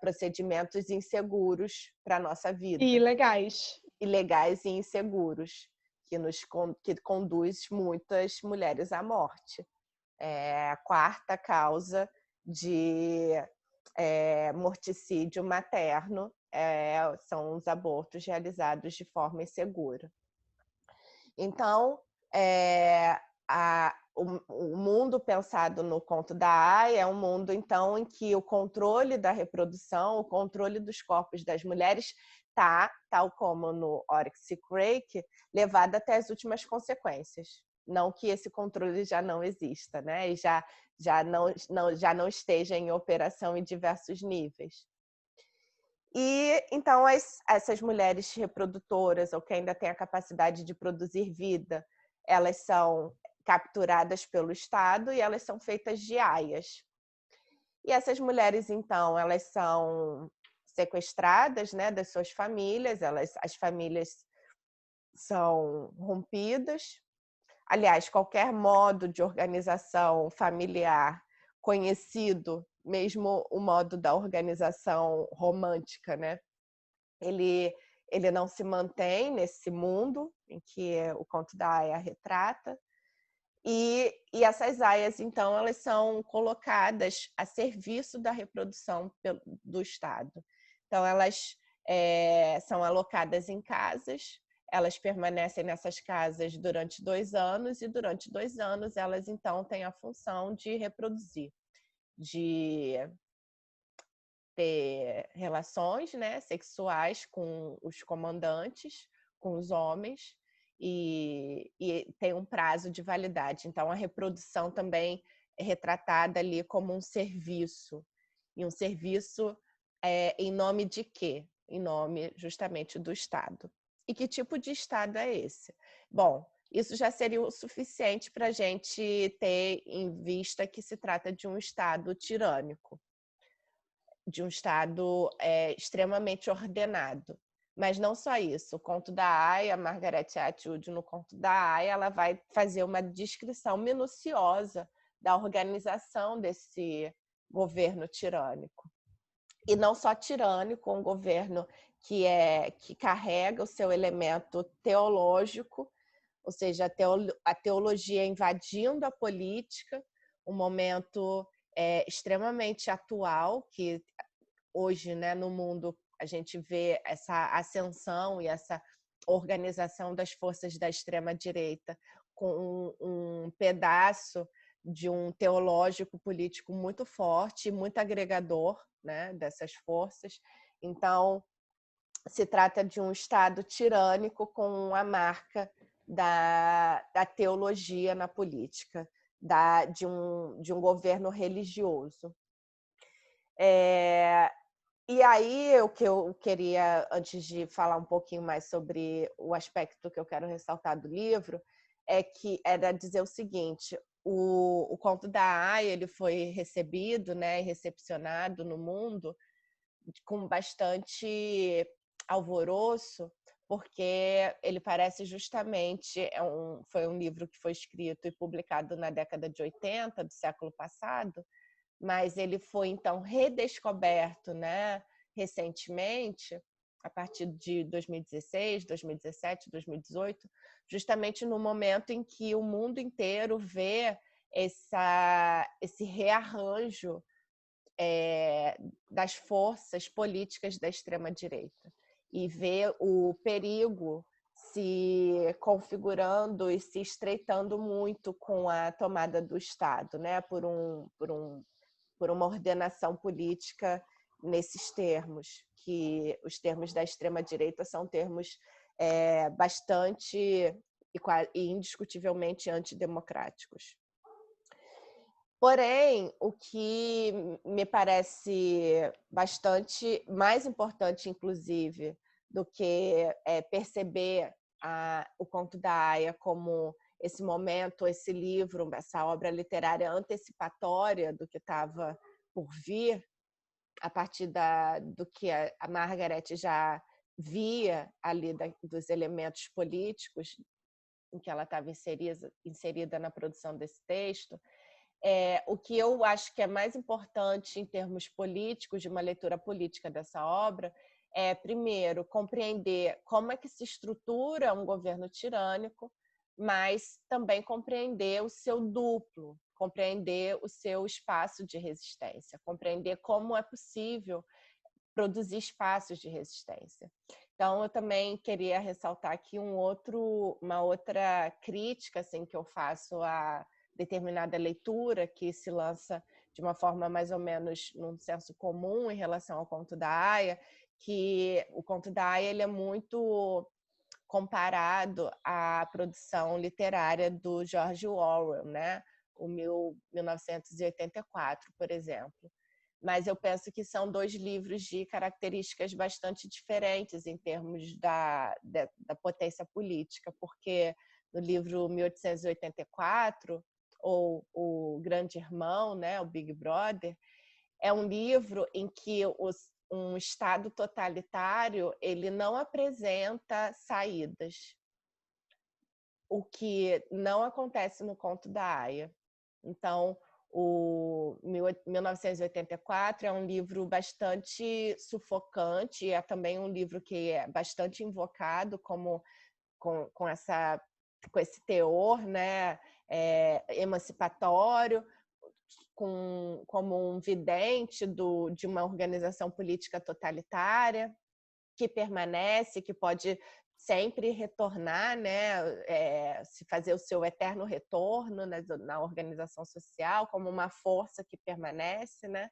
procedimentos inseguros para a nossa vida. E ilegais. Ilegais e inseguros, que conduz muitas mulheres à morte. A quarta causa de morticídio materno são os abortos realizados de forma insegura. Então, o mundo pensado no conto da Aya é um mundo, então, em que o controle da reprodução, o controle dos corpos das mulheres está, tal como no Oryx e Crake, levado até as últimas consequências. Não que esse controle já não exista, né? E já não esteja em operação em diversos níveis. E então essas mulheres reprodutoras, ou que ainda têm a capacidade de produzir vida, elas são capturadas pelo Estado e elas são feitas de aias. E essas mulheres, então, elas são sequestradas, né, das suas famílias, as famílias são rompidas. Aliás, qualquer modo de organização familiar conhecido, mesmo o modo da organização romântica, né? Ele não se mantém nesse mundo em que o conto da Aya retrata. E essas aias, então, elas são colocadas a serviço da reprodução do Estado. Então, elas são alocadas em casas, elas permanecem nessas casas durante 2 anos, e durante 2 anos elas, então, têm a função de reproduzir, de ter relações, né, sexuais com os comandantes, com os homens, e tem um prazo de validade. Então, a reprodução também é retratada ali como um serviço. E um serviço em nome de quê? Em nome, justamente, do Estado. E que tipo de Estado é esse? Bom, isso já seria o suficiente para a gente ter em vista que se trata de um Estado tirânico, de um Estado extremamente ordenado. Mas não só isso. O conto da Aya, Margaret Atwood, no conto da Aya, ela vai fazer uma descrição minuciosa da organização desse governo tirânico. E não só tirânico, um governo que carrega o seu elemento teológico, ou seja, a teologia invadindo a política, um momento extremamente atual, que hoje, né, no mundo, a gente vê essa ascensão e essa organização das forças da extrema-direita com um pedaço de um teológico político muito forte, muito agregador, né, dessas forças. Então, se trata de um Estado tirânico com a marca da teologia na política, de um governo religioso. E aí, o que eu queria, antes de falar um pouquinho mais sobre o aspecto que eu quero ressaltar do livro, era dizer o seguinte: o conto da Aya, ele foi recebido, né, e recepcionado no mundo com bastante alvoroço, porque ele parece justamente, foi um livro que foi escrito e publicado na década de 80 do século passado, mas ele foi então redescoberto, né, recentemente, a partir de 2016, 2017, 2018, justamente no momento em que o mundo inteiro vê esse rearranjo das forças políticas da extrema-direita e vê o perigo se configurando e se estreitando muito com a tomada do Estado, né, por uma ordenação política nesses termos, que os termos da extrema-direita são termos bastante e indiscutivelmente antidemocráticos. Porém, o que me parece bastante mais importante, inclusive, do que perceber o Conto da Aia como esse momento, esse livro, essa obra literária antecipatória do que estava por vir, a partir do que a Margaret já via ali dos elementos políticos em que ela estava inserida na produção desse texto, o que eu acho que é mais importante em termos políticos, de uma leitura política dessa obra, é, primeiro, compreender como é que se estrutura um governo tirânico, mas também compreender o seu duplo, compreender o seu espaço de resistência, compreender como é possível produzir espaços de resistência. Então, eu também queria ressaltar aqui uma outra crítica assim, que eu faço a determinada leitura que se lança de uma forma mais ou menos num senso comum em relação ao Conto da Aia, que o Conto da Aia ele é muito comparado à produção literária do George Orwell, né? O 1984, por exemplo. Mas eu penso que são dois livros de características bastante diferentes em termos da potência política, porque no livro 1884, ou O Grande Irmão, né, o Big Brother, é um livro em que um Estado totalitário ele não apresenta saídas, o que não acontece no Conto da Aia. Então, o 1984 é um livro bastante sufocante, é também um livro que é bastante invocado com esse teor, né, emancipatório, como um vidente de uma organização política totalitária que permanece, que pode sempre retornar, né, se fazer o seu eterno retorno na organização social como uma força que permanece, né?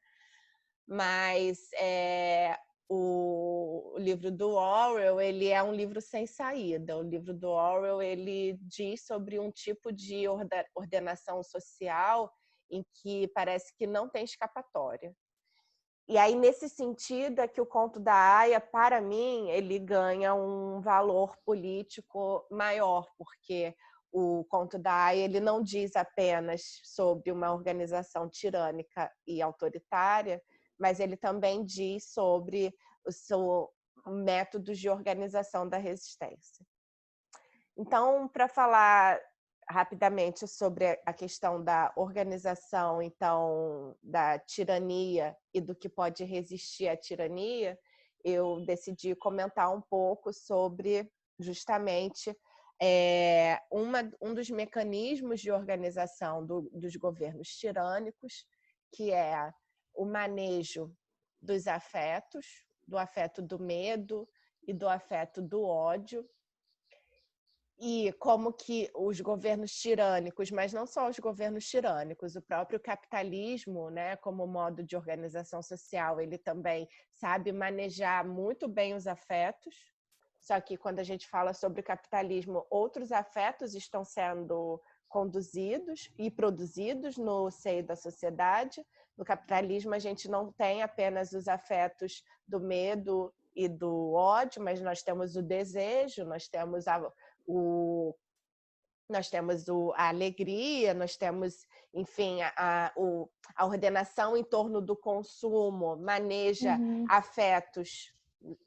Mas o livro do Orwell ele é um livro sem saída. O livro do Orwell ele diz sobre um tipo de ordenação social em que parece que não tem escapatória. E aí, nesse sentido, é que o Conto da Aia, para mim, ele ganha um valor político maior, porque o Conto da Aia ele não diz apenas sobre uma organização tirânica e autoritária, mas ele também diz sobre os seus métodos de organização da resistência. Então, para falar rapidamente sobre a questão da organização, então, da tirania e do que pode resistir à tirania, eu decidi comentar um pouco sobre, justamente, um dos mecanismos de organização dos governos tirânicos, que é o manejo dos afetos, do afeto do medo e do afeto do ódio, e como que os governos tirânicos, mas não só os governos tirânicos, o próprio capitalismo, né, como modo de organização social, ele também sabe manejar muito bem os afetos. Só que quando a gente fala sobre capitalismo, outros afetos estão sendo conduzidos e produzidos no seio da sociedade. No capitalismo, a gente não tem apenas os afetos do medo e do ódio, mas nós temos o desejo, nós temos nós temos a alegria, nós temos, enfim, a ordenação em torno do consumo maneja afetos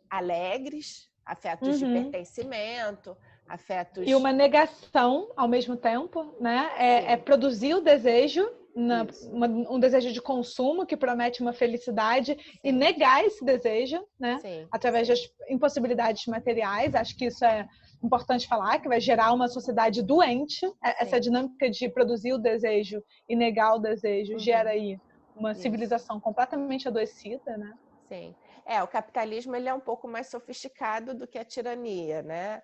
alegres, afetos de pertencimento, afetos... E uma negação ao mesmo tempo, né? É produzir o desejo, um desejo de consumo que promete uma felicidade e negar esse desejo, né? Através das impossibilidades materiais. Acho que isso é importante falar, que vai gerar uma sociedade doente. Essa dinâmica de produzir o desejo e negar o desejo gera aí uma civilização completamente adoecida, né? Sim. O capitalismo ele é um pouco mais sofisticado do que a tirania, né?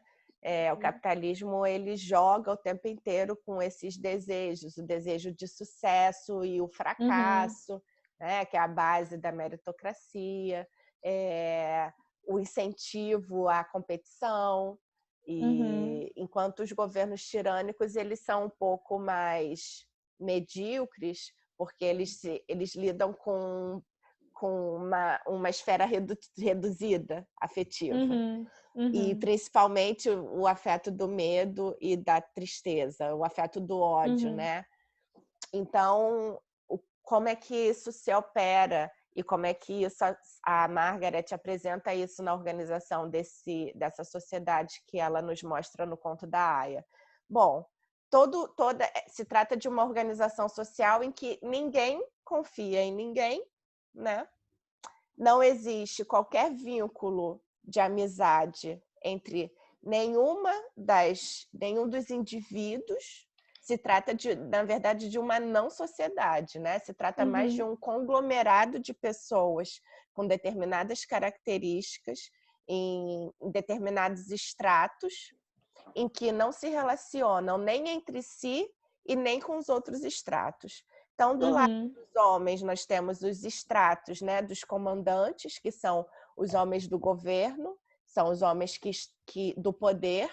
O capitalismo ele joga o tempo inteiro com esses desejos, o desejo de sucesso e o fracasso, né? Que é a base da meritocracia, o incentivo à competição. E enquanto os governos tirânicos eles são um pouco mais medíocres, porque eles lidam com uma esfera reduzida, afetiva. E principalmente o afeto do medo e da tristeza, o afeto do ódio, né? Então, como é que isso se opera e como é que isso, a Margaret apresenta isso na organização dessa sociedade que ela nos mostra no Conto da Aia? Bom, se trata de uma organização social em que ninguém confia em ninguém, né? Não existe qualquer vínculo de amizade entre nenhum dos indivíduos. Se trata, na verdade, de uma não sociedade, né? Se trata mais de um conglomerado de pessoas com determinadas características em determinados estratos em que não se relacionam nem entre si e nem com os outros estratos. Então, do lado dos homens, nós temos os estratos, né, dos comandantes, que são os homens do governo, são os homens do poder.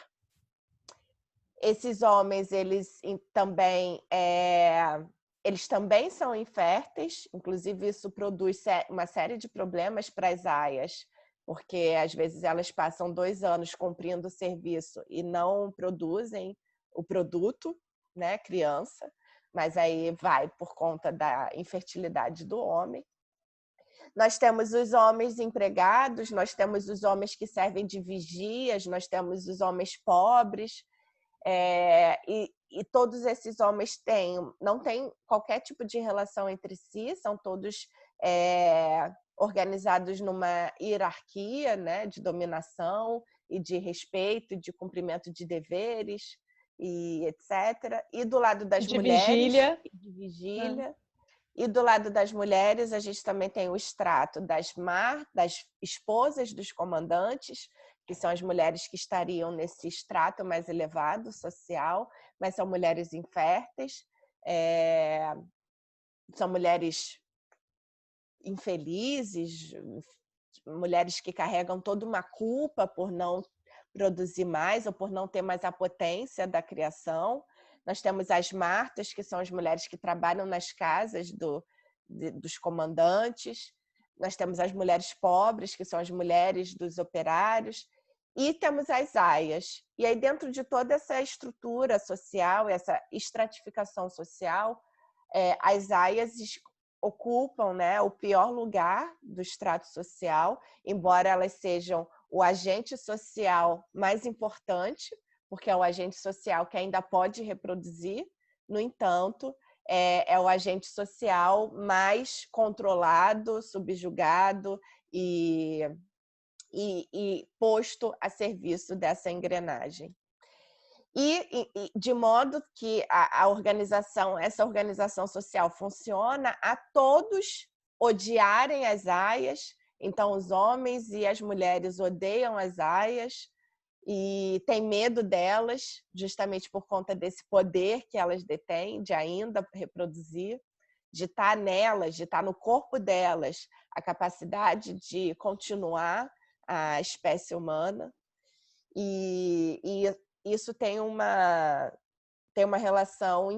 Esses homens, eles também são inférteis, inclusive isso produz uma série de problemas para as aias, porque às vezes elas passam 2 anos cumprindo o serviço e não produzem o produto, né, criança, mas aí vai por conta da infertilidade do homem. Nós temos os homens empregados, nós temos os homens que servem de vigias, nós temos os homens pobres, e todos esses homens não têm qualquer tipo de relação entre si, são todos organizados numa hierarquia, né, de dominação e de respeito, de cumprimento de deveres, e etc. E do lado das mulheres, de vigília. E do lado das mulheres, a gente também tem o extrato das esposas dos comandantes, que são as mulheres que estariam nesse extrato mais elevado social, mas são mulheres inférteis, são mulheres infelizes, mulheres que carregam toda uma culpa por não produzir mais ou por não ter mais a potência da criação. Nós temos as martas, que são as mulheres que trabalham nas casas dos comandantes. Nós temos as mulheres pobres, que são as mulheres dos operários. E temos as aias. E aí, dentro de toda essa estrutura social, essa estratificação social, as aias ocupam, né, o pior lugar do extrato social, embora elas sejam o agente social mais importante, porque é o agente social que ainda pode reproduzir. No entanto, é o agente social mais controlado, subjugado e posto a serviço dessa engrenagem. E de modo que essa organização social funciona a todos odiarem as aias. Então, os homens e as mulheres odeiam as aias e têm medo delas, justamente por conta desse poder que elas detêm de ainda reproduzir, de estar nelas, de estar no corpo delas, a capacidade de continuar a espécie humana. E isso tem uma relação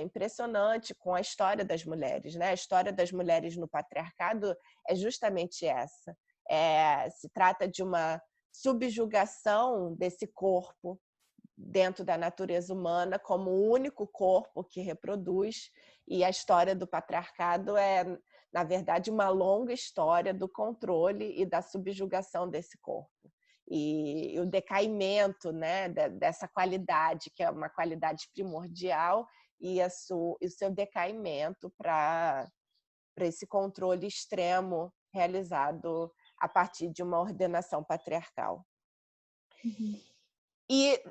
impressionante com a história das mulheres, né? A história das mulheres no patriarcado é justamente essa. Se trata de uma subjugação desse corpo dentro da natureza humana como o único corpo que reproduz, e a história do patriarcado é, na verdade, uma longa história do controle e da subjugação desse corpo. E o decaimento, né, dessa qualidade, que é uma qualidade primordial, e o seu decaimento para esse controle extremo realizado a partir de uma ordenação patriarcal. Uhum. E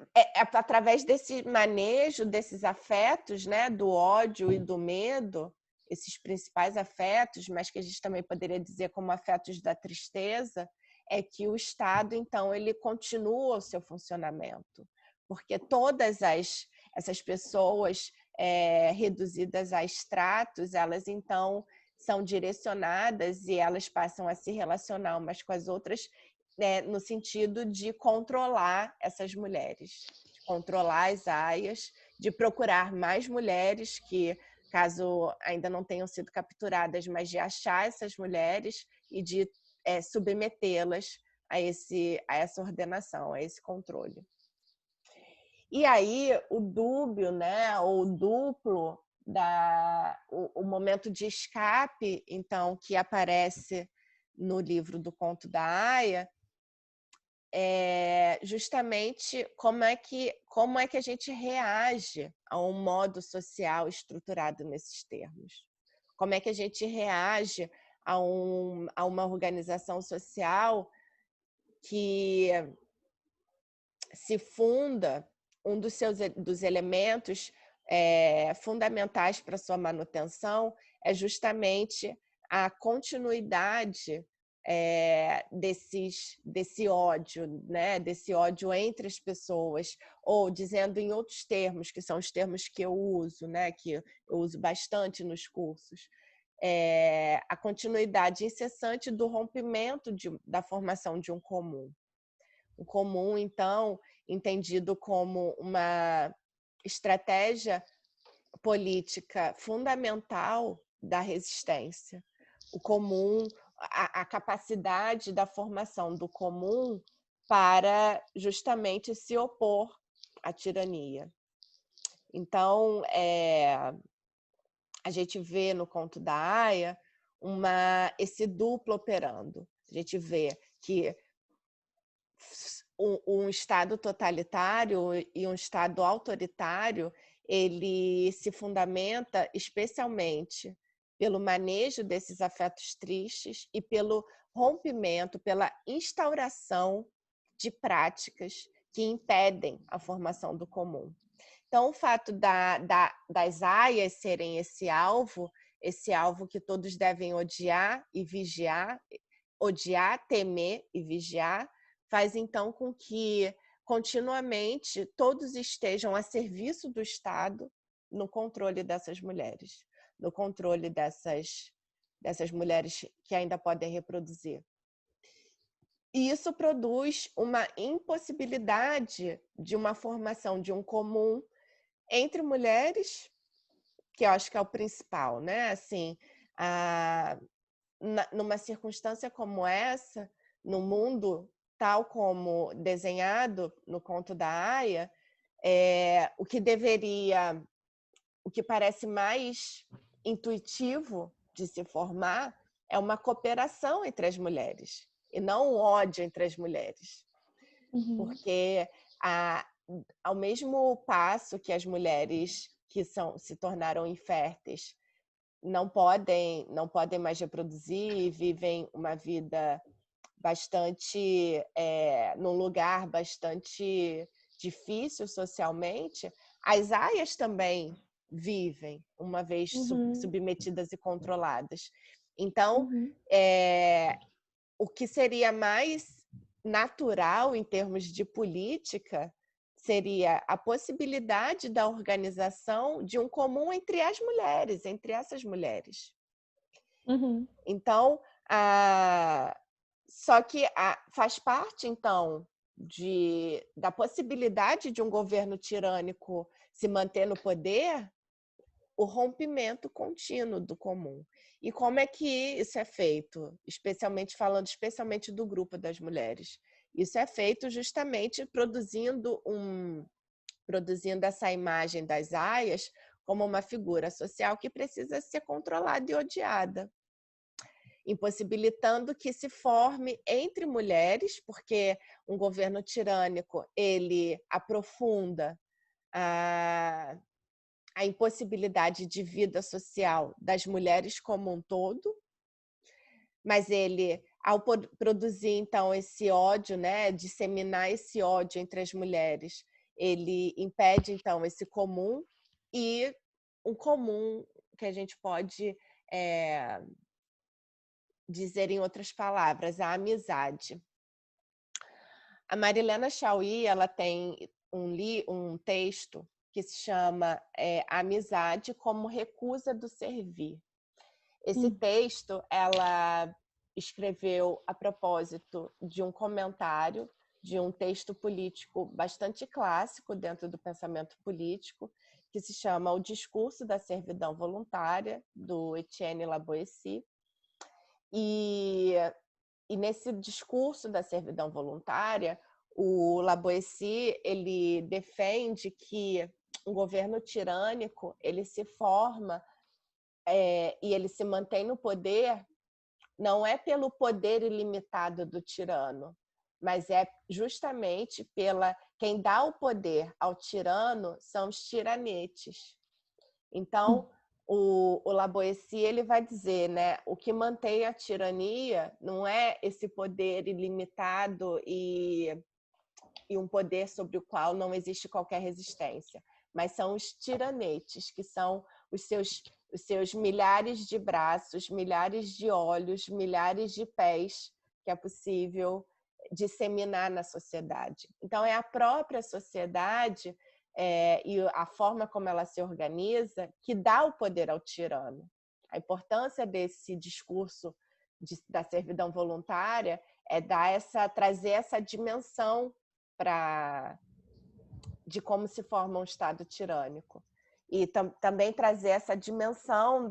através desse manejo desses afetos, né, do ódio e do medo, esses principais afetos, mas que a gente também poderia dizer como afetos da tristeza, é que o Estado, então, ele continua o seu funcionamento, porque todas essas pessoas reduzidas a estratos, elas, então, são direcionadas e elas passam a se relacionar umas com as outras, né, no sentido de controlar essas mulheres, de controlar as aias, de procurar mais mulheres que, caso ainda não tenham sido capturadas, mas de achar essas mulheres e de submetê-las a essa ordenação, a esse controle. E aí o dúbio, né, ou duplo, o momento de escape, então, que aparece no livro do Conto da Aia, é justamente como é que a gente reage a um modo social estruturado nesses termos. Como é que a gente reage a uma organização social que se funda, um dos elementos fundamentais para sua manutenção é justamente a continuidade desse ódio, né? Desse ódio entre as pessoas, ou dizendo em outros termos, que são os termos que eu uso, né? Que eu uso bastante nos cursos, a continuidade incessante do rompimento da formação de um comum. O comum, então, entendido como uma estratégia política fundamental da resistência. O comum, a capacidade da formação do comum para justamente se opor à tirania. Então, a gente vê no Conto da Aia esse duplo operando. A gente vê que um Estado totalitário e um Estado autoritário, ele se fundamenta especialmente pelo manejo desses afetos tristes e pelo rompimento, pela instauração de práticas que impedem a formação do comum. Então, o fato das aias serem esse alvo que todos devem odiar e vigiar, odiar, temer e vigiar, faz então com que continuamente todos estejam a serviço do Estado no controle dessas mulheres, no controle dessas mulheres que ainda podem reproduzir. E isso produz uma impossibilidade de uma formação de um comum entre mulheres, que eu acho que é o principal, né? Assim, numa circunstância como essa, no mundo tal como desenhado no Conto da Aia, o que parece mais intuitivo de se formar é uma cooperação entre as mulheres, e não um ódio entre as mulheres. Uhum. Porque ao mesmo passo que as mulheres que se tornaram inférteis não podem mais reproduzir e vivem uma vida bastante, num lugar bastante difícil socialmente, as aias também vivem, uma vez submetidas e controladas. Então, o que seria mais natural em termos de política seria a possibilidade da organização de um comum entre as mulheres, entre essas mulheres. Então, só que faz parte, então, da possibilidade de um governo tirânico se manter no poder o rompimento contínuo do comum. E como é que isso é feito? Falando especialmente do grupo das mulheres. Isso é feito justamente produzindo produzindo essa imagem das aias como uma figura social que precisa ser controlada e odiada, impossibilitando que se forme entre mulheres, porque um governo tirânico ele aprofunda a impossibilidade de vida social das mulheres como um todo, mas ele, ao produzir então esse ódio, né, disseminar esse ódio entre as mulheres, ele impede então esse comum, e um comum que a gente pode dizer em outras palavras, a amizade. A Marilena Chaui, ela tem um texto que se chama Amizade como Recusa do Servir. Esse texto ela escreveu a propósito de um comentário de um texto político bastante clássico dentro do pensamento político, que se chama O Discurso da Servidão Voluntária, do Etienne La Boétie. E nesse discurso da servidão voluntária, o La Boétie ele defende que um governo tirânico ele se forma e ele se mantém no poder não é pelo poder ilimitado do tirano, mas é justamente pela quem dá o poder ao tirano são os tiranetes. Então, o La Boétie ele vai dizer, né, o que mantém a tirania não é esse poder ilimitado e um poder sobre o qual não existe qualquer resistência, mas são os tiranetes, que são os seus milhares de braços, milhares de olhos, milhares de pés que é possível disseminar na sociedade. Então, é a própria sociedade e a forma como ela se organiza que dá o poder ao tirano. A importância desse discurso da servidão voluntária é trazer essa dimensão de como se forma um Estado tirânico. E também trazer essa dimensão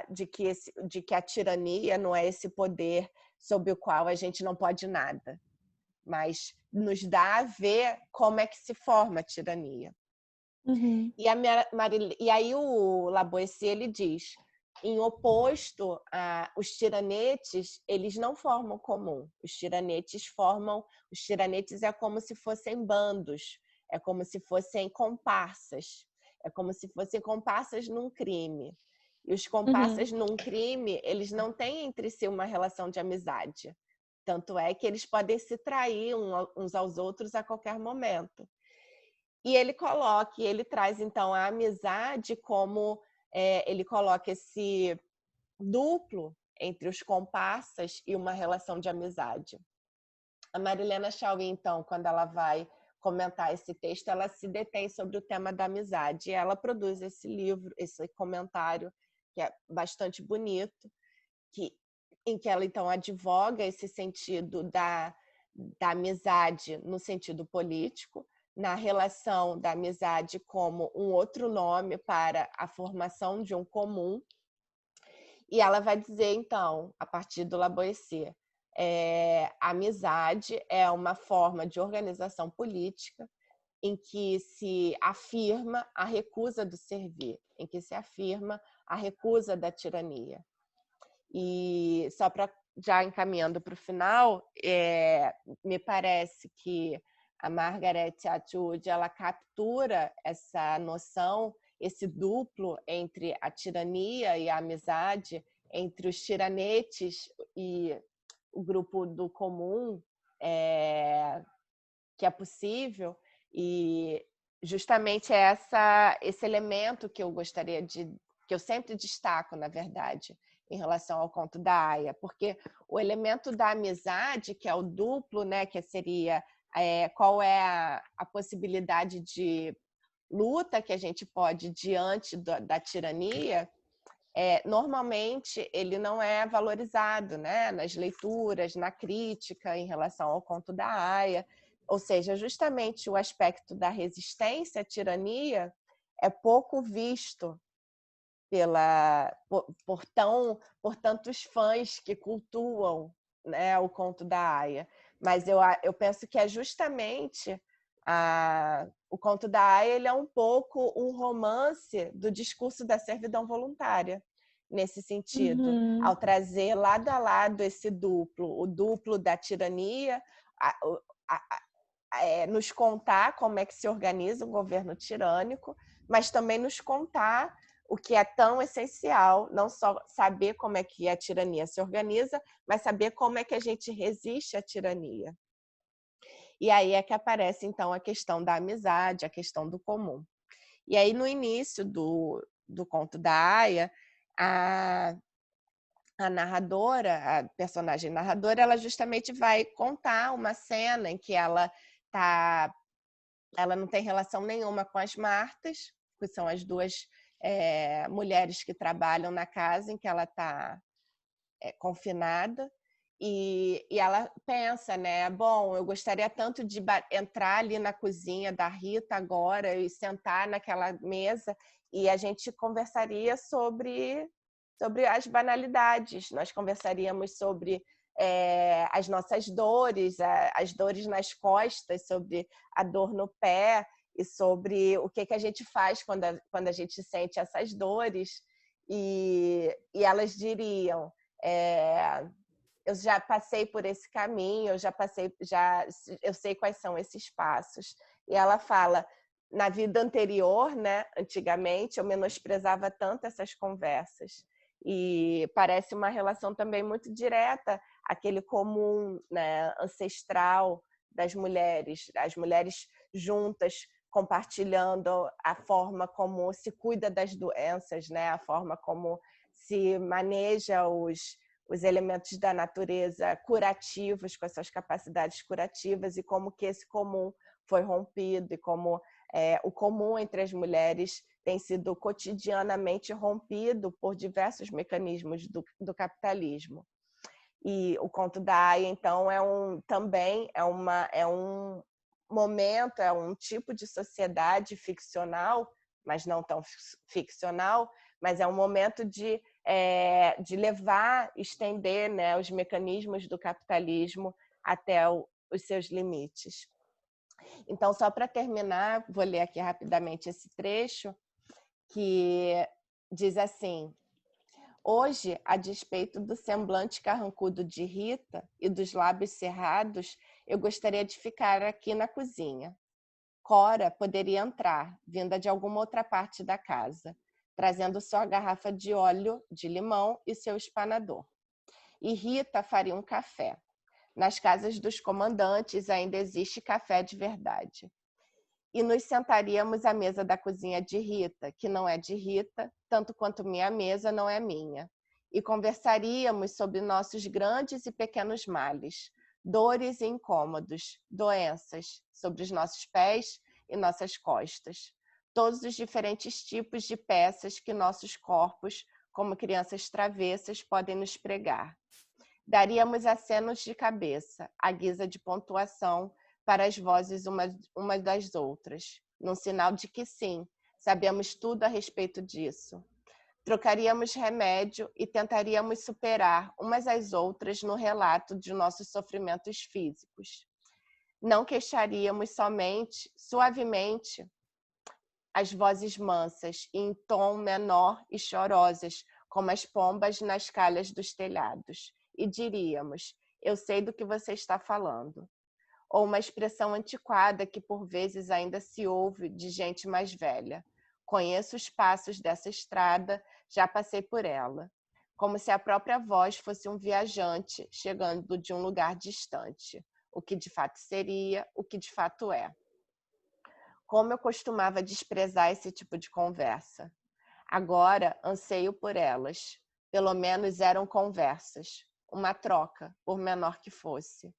de que a tirania não é esse poder sobre o qual a gente não pode nada, mas nos dá a ver como é que se forma a tirania. Uhum. E aí o La Boétie ele diz, em oposto os tiranetes, eles não formam comum. Os tiranetes é como se fossem bandos, é como se fossem comparsas, é como se fossem comparsas num crime. E os comparsas num crime, eles não têm entre si uma relação de amizade. Tanto é que eles podem se trair uns aos outros a qualquer momento. E ele traz então a amizade como ele coloca esse duplo entre os comparsas e uma relação de amizade. A Marilena Chaui, então, quando ela vai comentar esse texto, ela se detém sobre o tema da amizade. E ela produz esse livro, esse comentário, que é bastante bonito, em que ela, então, advoga esse sentido da amizade no sentido político, na relação da amizade como um outro nome para a formação de um comum. E ela vai dizer, então, a partir do La Boétie, a amizade é uma forma de organização política em que se afirma a recusa do servir, em que se afirma a recusa da tirania. E só para já encaminhando para o final, me parece que a Margaret Atwood ela captura essa noção, esse duplo entre a tirania e a amizade, entre os tiranetes e o grupo do comum, que é possível, e justamente esse elemento que eu gostaria que eu sempre destaco, na verdade, em relação ao conto da Aya, porque o elemento da amizade, que é o duplo, né, que seria qual é a possibilidade de luta que a gente pode diante da tirania, normalmente ele não é valorizado, né, nas leituras, na crítica em relação ao conto da Aya, ou seja, justamente o aspecto da resistência à tirania é pouco visto por tantos fãs que cultuam, né, o conto da Aya. Mas eu penso que é justamente O Conto da Aia ele é um pouco um romance do discurso da servidão voluntária, nesse sentido, ao trazer lado a lado esse duplo, o duplo da tirania, nos contar como é que se organiza um governo tirânico, mas também nos contar o que é tão essencial, não só saber como é que a tirania se organiza, mas saber como é que a gente resiste à tirania. E aí é que aparece, então, a questão da amizade, a questão do comum. E aí, no início do Conto da Aia, a narradora, a personagem narradora, ela justamente vai contar uma cena em que ela não tem relação nenhuma com as Martas, que são as duas mulheres que trabalham na casa em que ela está confinada, e ela pensa, né? Bom, eu gostaria tanto de entrar ali na cozinha da Rita agora e sentar naquela mesa e a gente conversaria sobre as banalidades. Nós conversaríamos sobre as nossas dores, as dores nas costas, sobre a dor no pé e sobre o que a gente faz quando a gente sente essas dores. E elas diriam: eu já passei por esse caminho, eu sei quais são esses passos. E ela fala: na vida anterior, né, antigamente, eu menosprezava tanto essas conversas. E parece uma relação também muito direta, aquele comum, né, ancestral das mulheres, as mulheres juntas compartilhando a forma como se cuida das doenças, né, a forma como se maneja os elementos da natureza curativos, com as suas capacidades curativas, e como que esse comum foi rompido, e como o comum entre as mulheres tem sido cotidianamente rompido por diversos mecanismos do capitalismo. E o Conto da Aia, então, também é um momento, é um tipo de sociedade ficcional, mas não tão ficcional, mas é um momento de levar, estender, né, os mecanismos do capitalismo até os seus limites. Então, só para terminar, vou ler aqui rapidamente esse trecho, que diz assim: hoje, a despeito do semblante carrancudo de Rita e dos lábios cerrados, eu gostaria de ficar aqui na cozinha. Cora poderia entrar, vinda de alguma outra parte da casa, trazendo sua garrafa de óleo de limão e seu espanador. E Rita faria um café. Nas casas dos comandantes ainda existe café de verdade. E nos sentaríamos à mesa da cozinha de Rita, que não é de Rita, tanto quanto minha mesa não é minha. E conversaríamos sobre nossos grandes e pequenos males, dores e incômodos, doenças, sobre os nossos pés e nossas costas. Todos os diferentes tipos de peças que nossos corpos, como crianças travessas, podem nos pregar. Daríamos acenos de cabeça, à guisa de pontuação, para as vozes umas das outras, num sinal de que sim, sabemos tudo a respeito disso. Trocaríamos remédio e tentaríamos superar umas às outras no relato de nossos sofrimentos físicos. Não queixaríamos somente, suavemente, as vozes mansas, em tom menor e chorosas, como as pombas nas calhas dos telhados. E diríamos: eu sei do que você está falando. Ou uma expressão antiquada que por vezes ainda se ouve de gente mais velha. Conheço os passos dessa estrada, já passei por ela. Como se a própria voz fosse um viajante chegando de um lugar distante. O que de fato seria, o que de fato é. Como eu costumava desprezar esse tipo de conversa. Agora anseio por elas. Pelo menos eram conversas. Uma troca, por menor que fosse.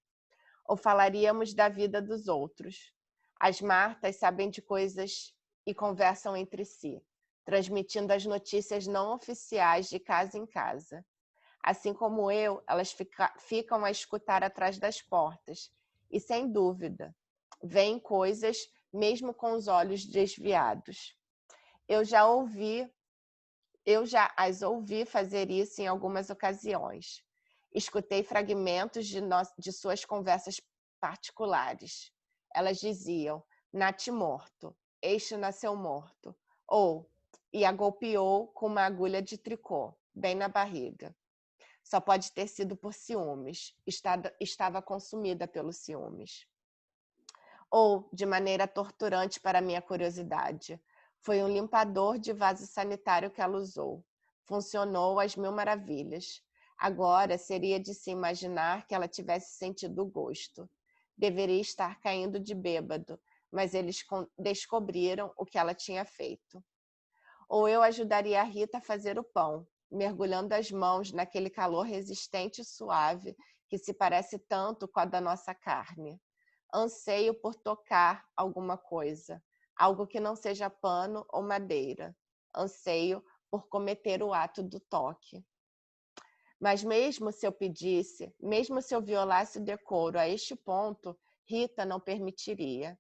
Ou falaríamos da vida dos outros. As Martas sabem de coisas e conversam entre si, transmitindo as notícias não oficiais de casa em casa. Assim como eu, elas ficam a escutar atrás das portas e, sem dúvida, veem coisas mesmo com os olhos desviados. Eu já as ouvi fazer isso em algumas ocasiões. Escutei fragmentos de suas conversas particulares. Elas diziam: natimorto, este nasceu morto. Ou, e a golpeou com uma agulha de tricô, bem na barriga. Só pode ter sido por ciúmes. Estava consumida pelos ciúmes. Ou, de maneira torturante para minha curiosidade, foi um limpador de vaso sanitário que ela usou. Funcionou às mil maravilhas. Agora seria de se imaginar que ela tivesse sentido o gosto. Deveria estar caindo de bêbado, mas eles descobriram o que ela tinha feito. Ou eu ajudaria a Rita a fazer o pão, mergulhando as mãos naquele calor resistente e suave que se parece tanto com a da nossa carne. Anseio por tocar alguma coisa, algo que não seja pano ou madeira. Anseio por cometer o ato do toque. Mas mesmo se eu pedisse, mesmo se eu violasse o decoro a este ponto, Rita não permitiria.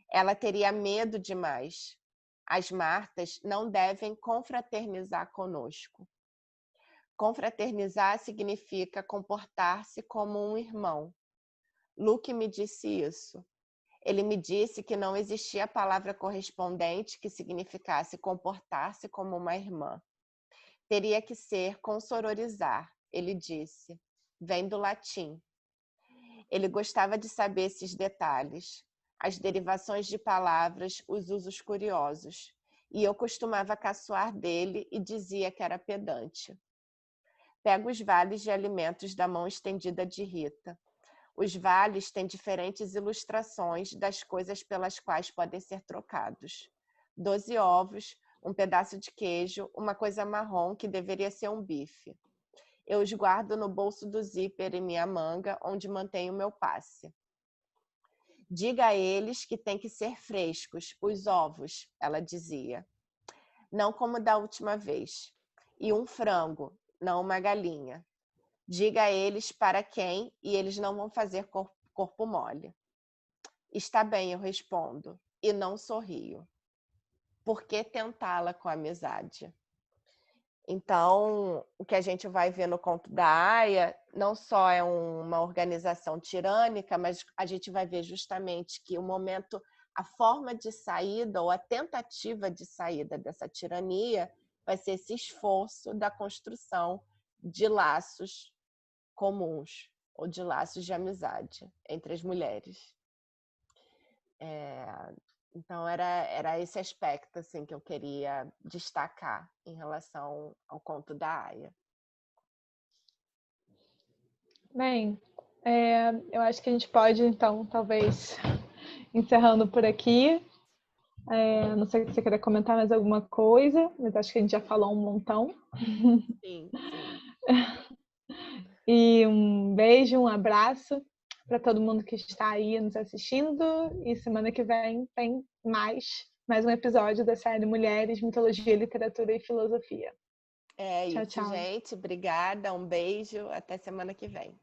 Ela teria medo demais. As Martas não devem confraternizar conosco. Confraternizar significa comportar-se como um irmão. Luke me disse isso. Ele me disse que não existia palavra correspondente que significasse comportar-se como uma irmã. Teria que ser consororizar, ele disse. Vem do latim. Ele gostava de saber esses detalhes, as derivações de palavras, os usos curiosos. E eu costumava caçoar dele e dizia que era pedante. Pego os vales de alimentos da mão estendida de Rita. Os vales têm diferentes ilustrações das coisas pelas quais podem ser trocados. 12 ovos, um pedaço de queijo, uma coisa marrom que deveria ser um bife. Eu os guardo no bolso do zíper em minha manga, onde mantenho meu passe. Diga a eles que tem que ser frescos, os ovos, ela dizia. Não como da última vez. E um frango, não uma galinha. Diga a eles para quem e eles não vão fazer corpo mole. Está bem, eu respondo, e não sorrio. Por que tentá-la com amizade? Então, o que a gente vai ver no conto da Aya não só é uma organização tirânica, mas a gente vai ver justamente que o momento, a forma de saída ou a tentativa de saída dessa tirania vai ser esse esforço da construção de laços comuns ou de laços de amizade entre as mulheres. Então, era esse aspecto assim, que eu queria destacar em relação ao conto da Aya. Bem, eu acho que a gente pode, então, talvez, encerrando por aqui. Não sei se você quer comentar mais alguma coisa, mas acho que a gente já falou um montão. Sim, sim. E um beijo, um abraço para todo mundo que está aí nos assistindo. E semana que vem tem mais um episódio da série Mulheres, Mitologia, Literatura e Filosofia. É Tchau, isso, tchau. gente. Obrigada, um beijo. Até semana que vem.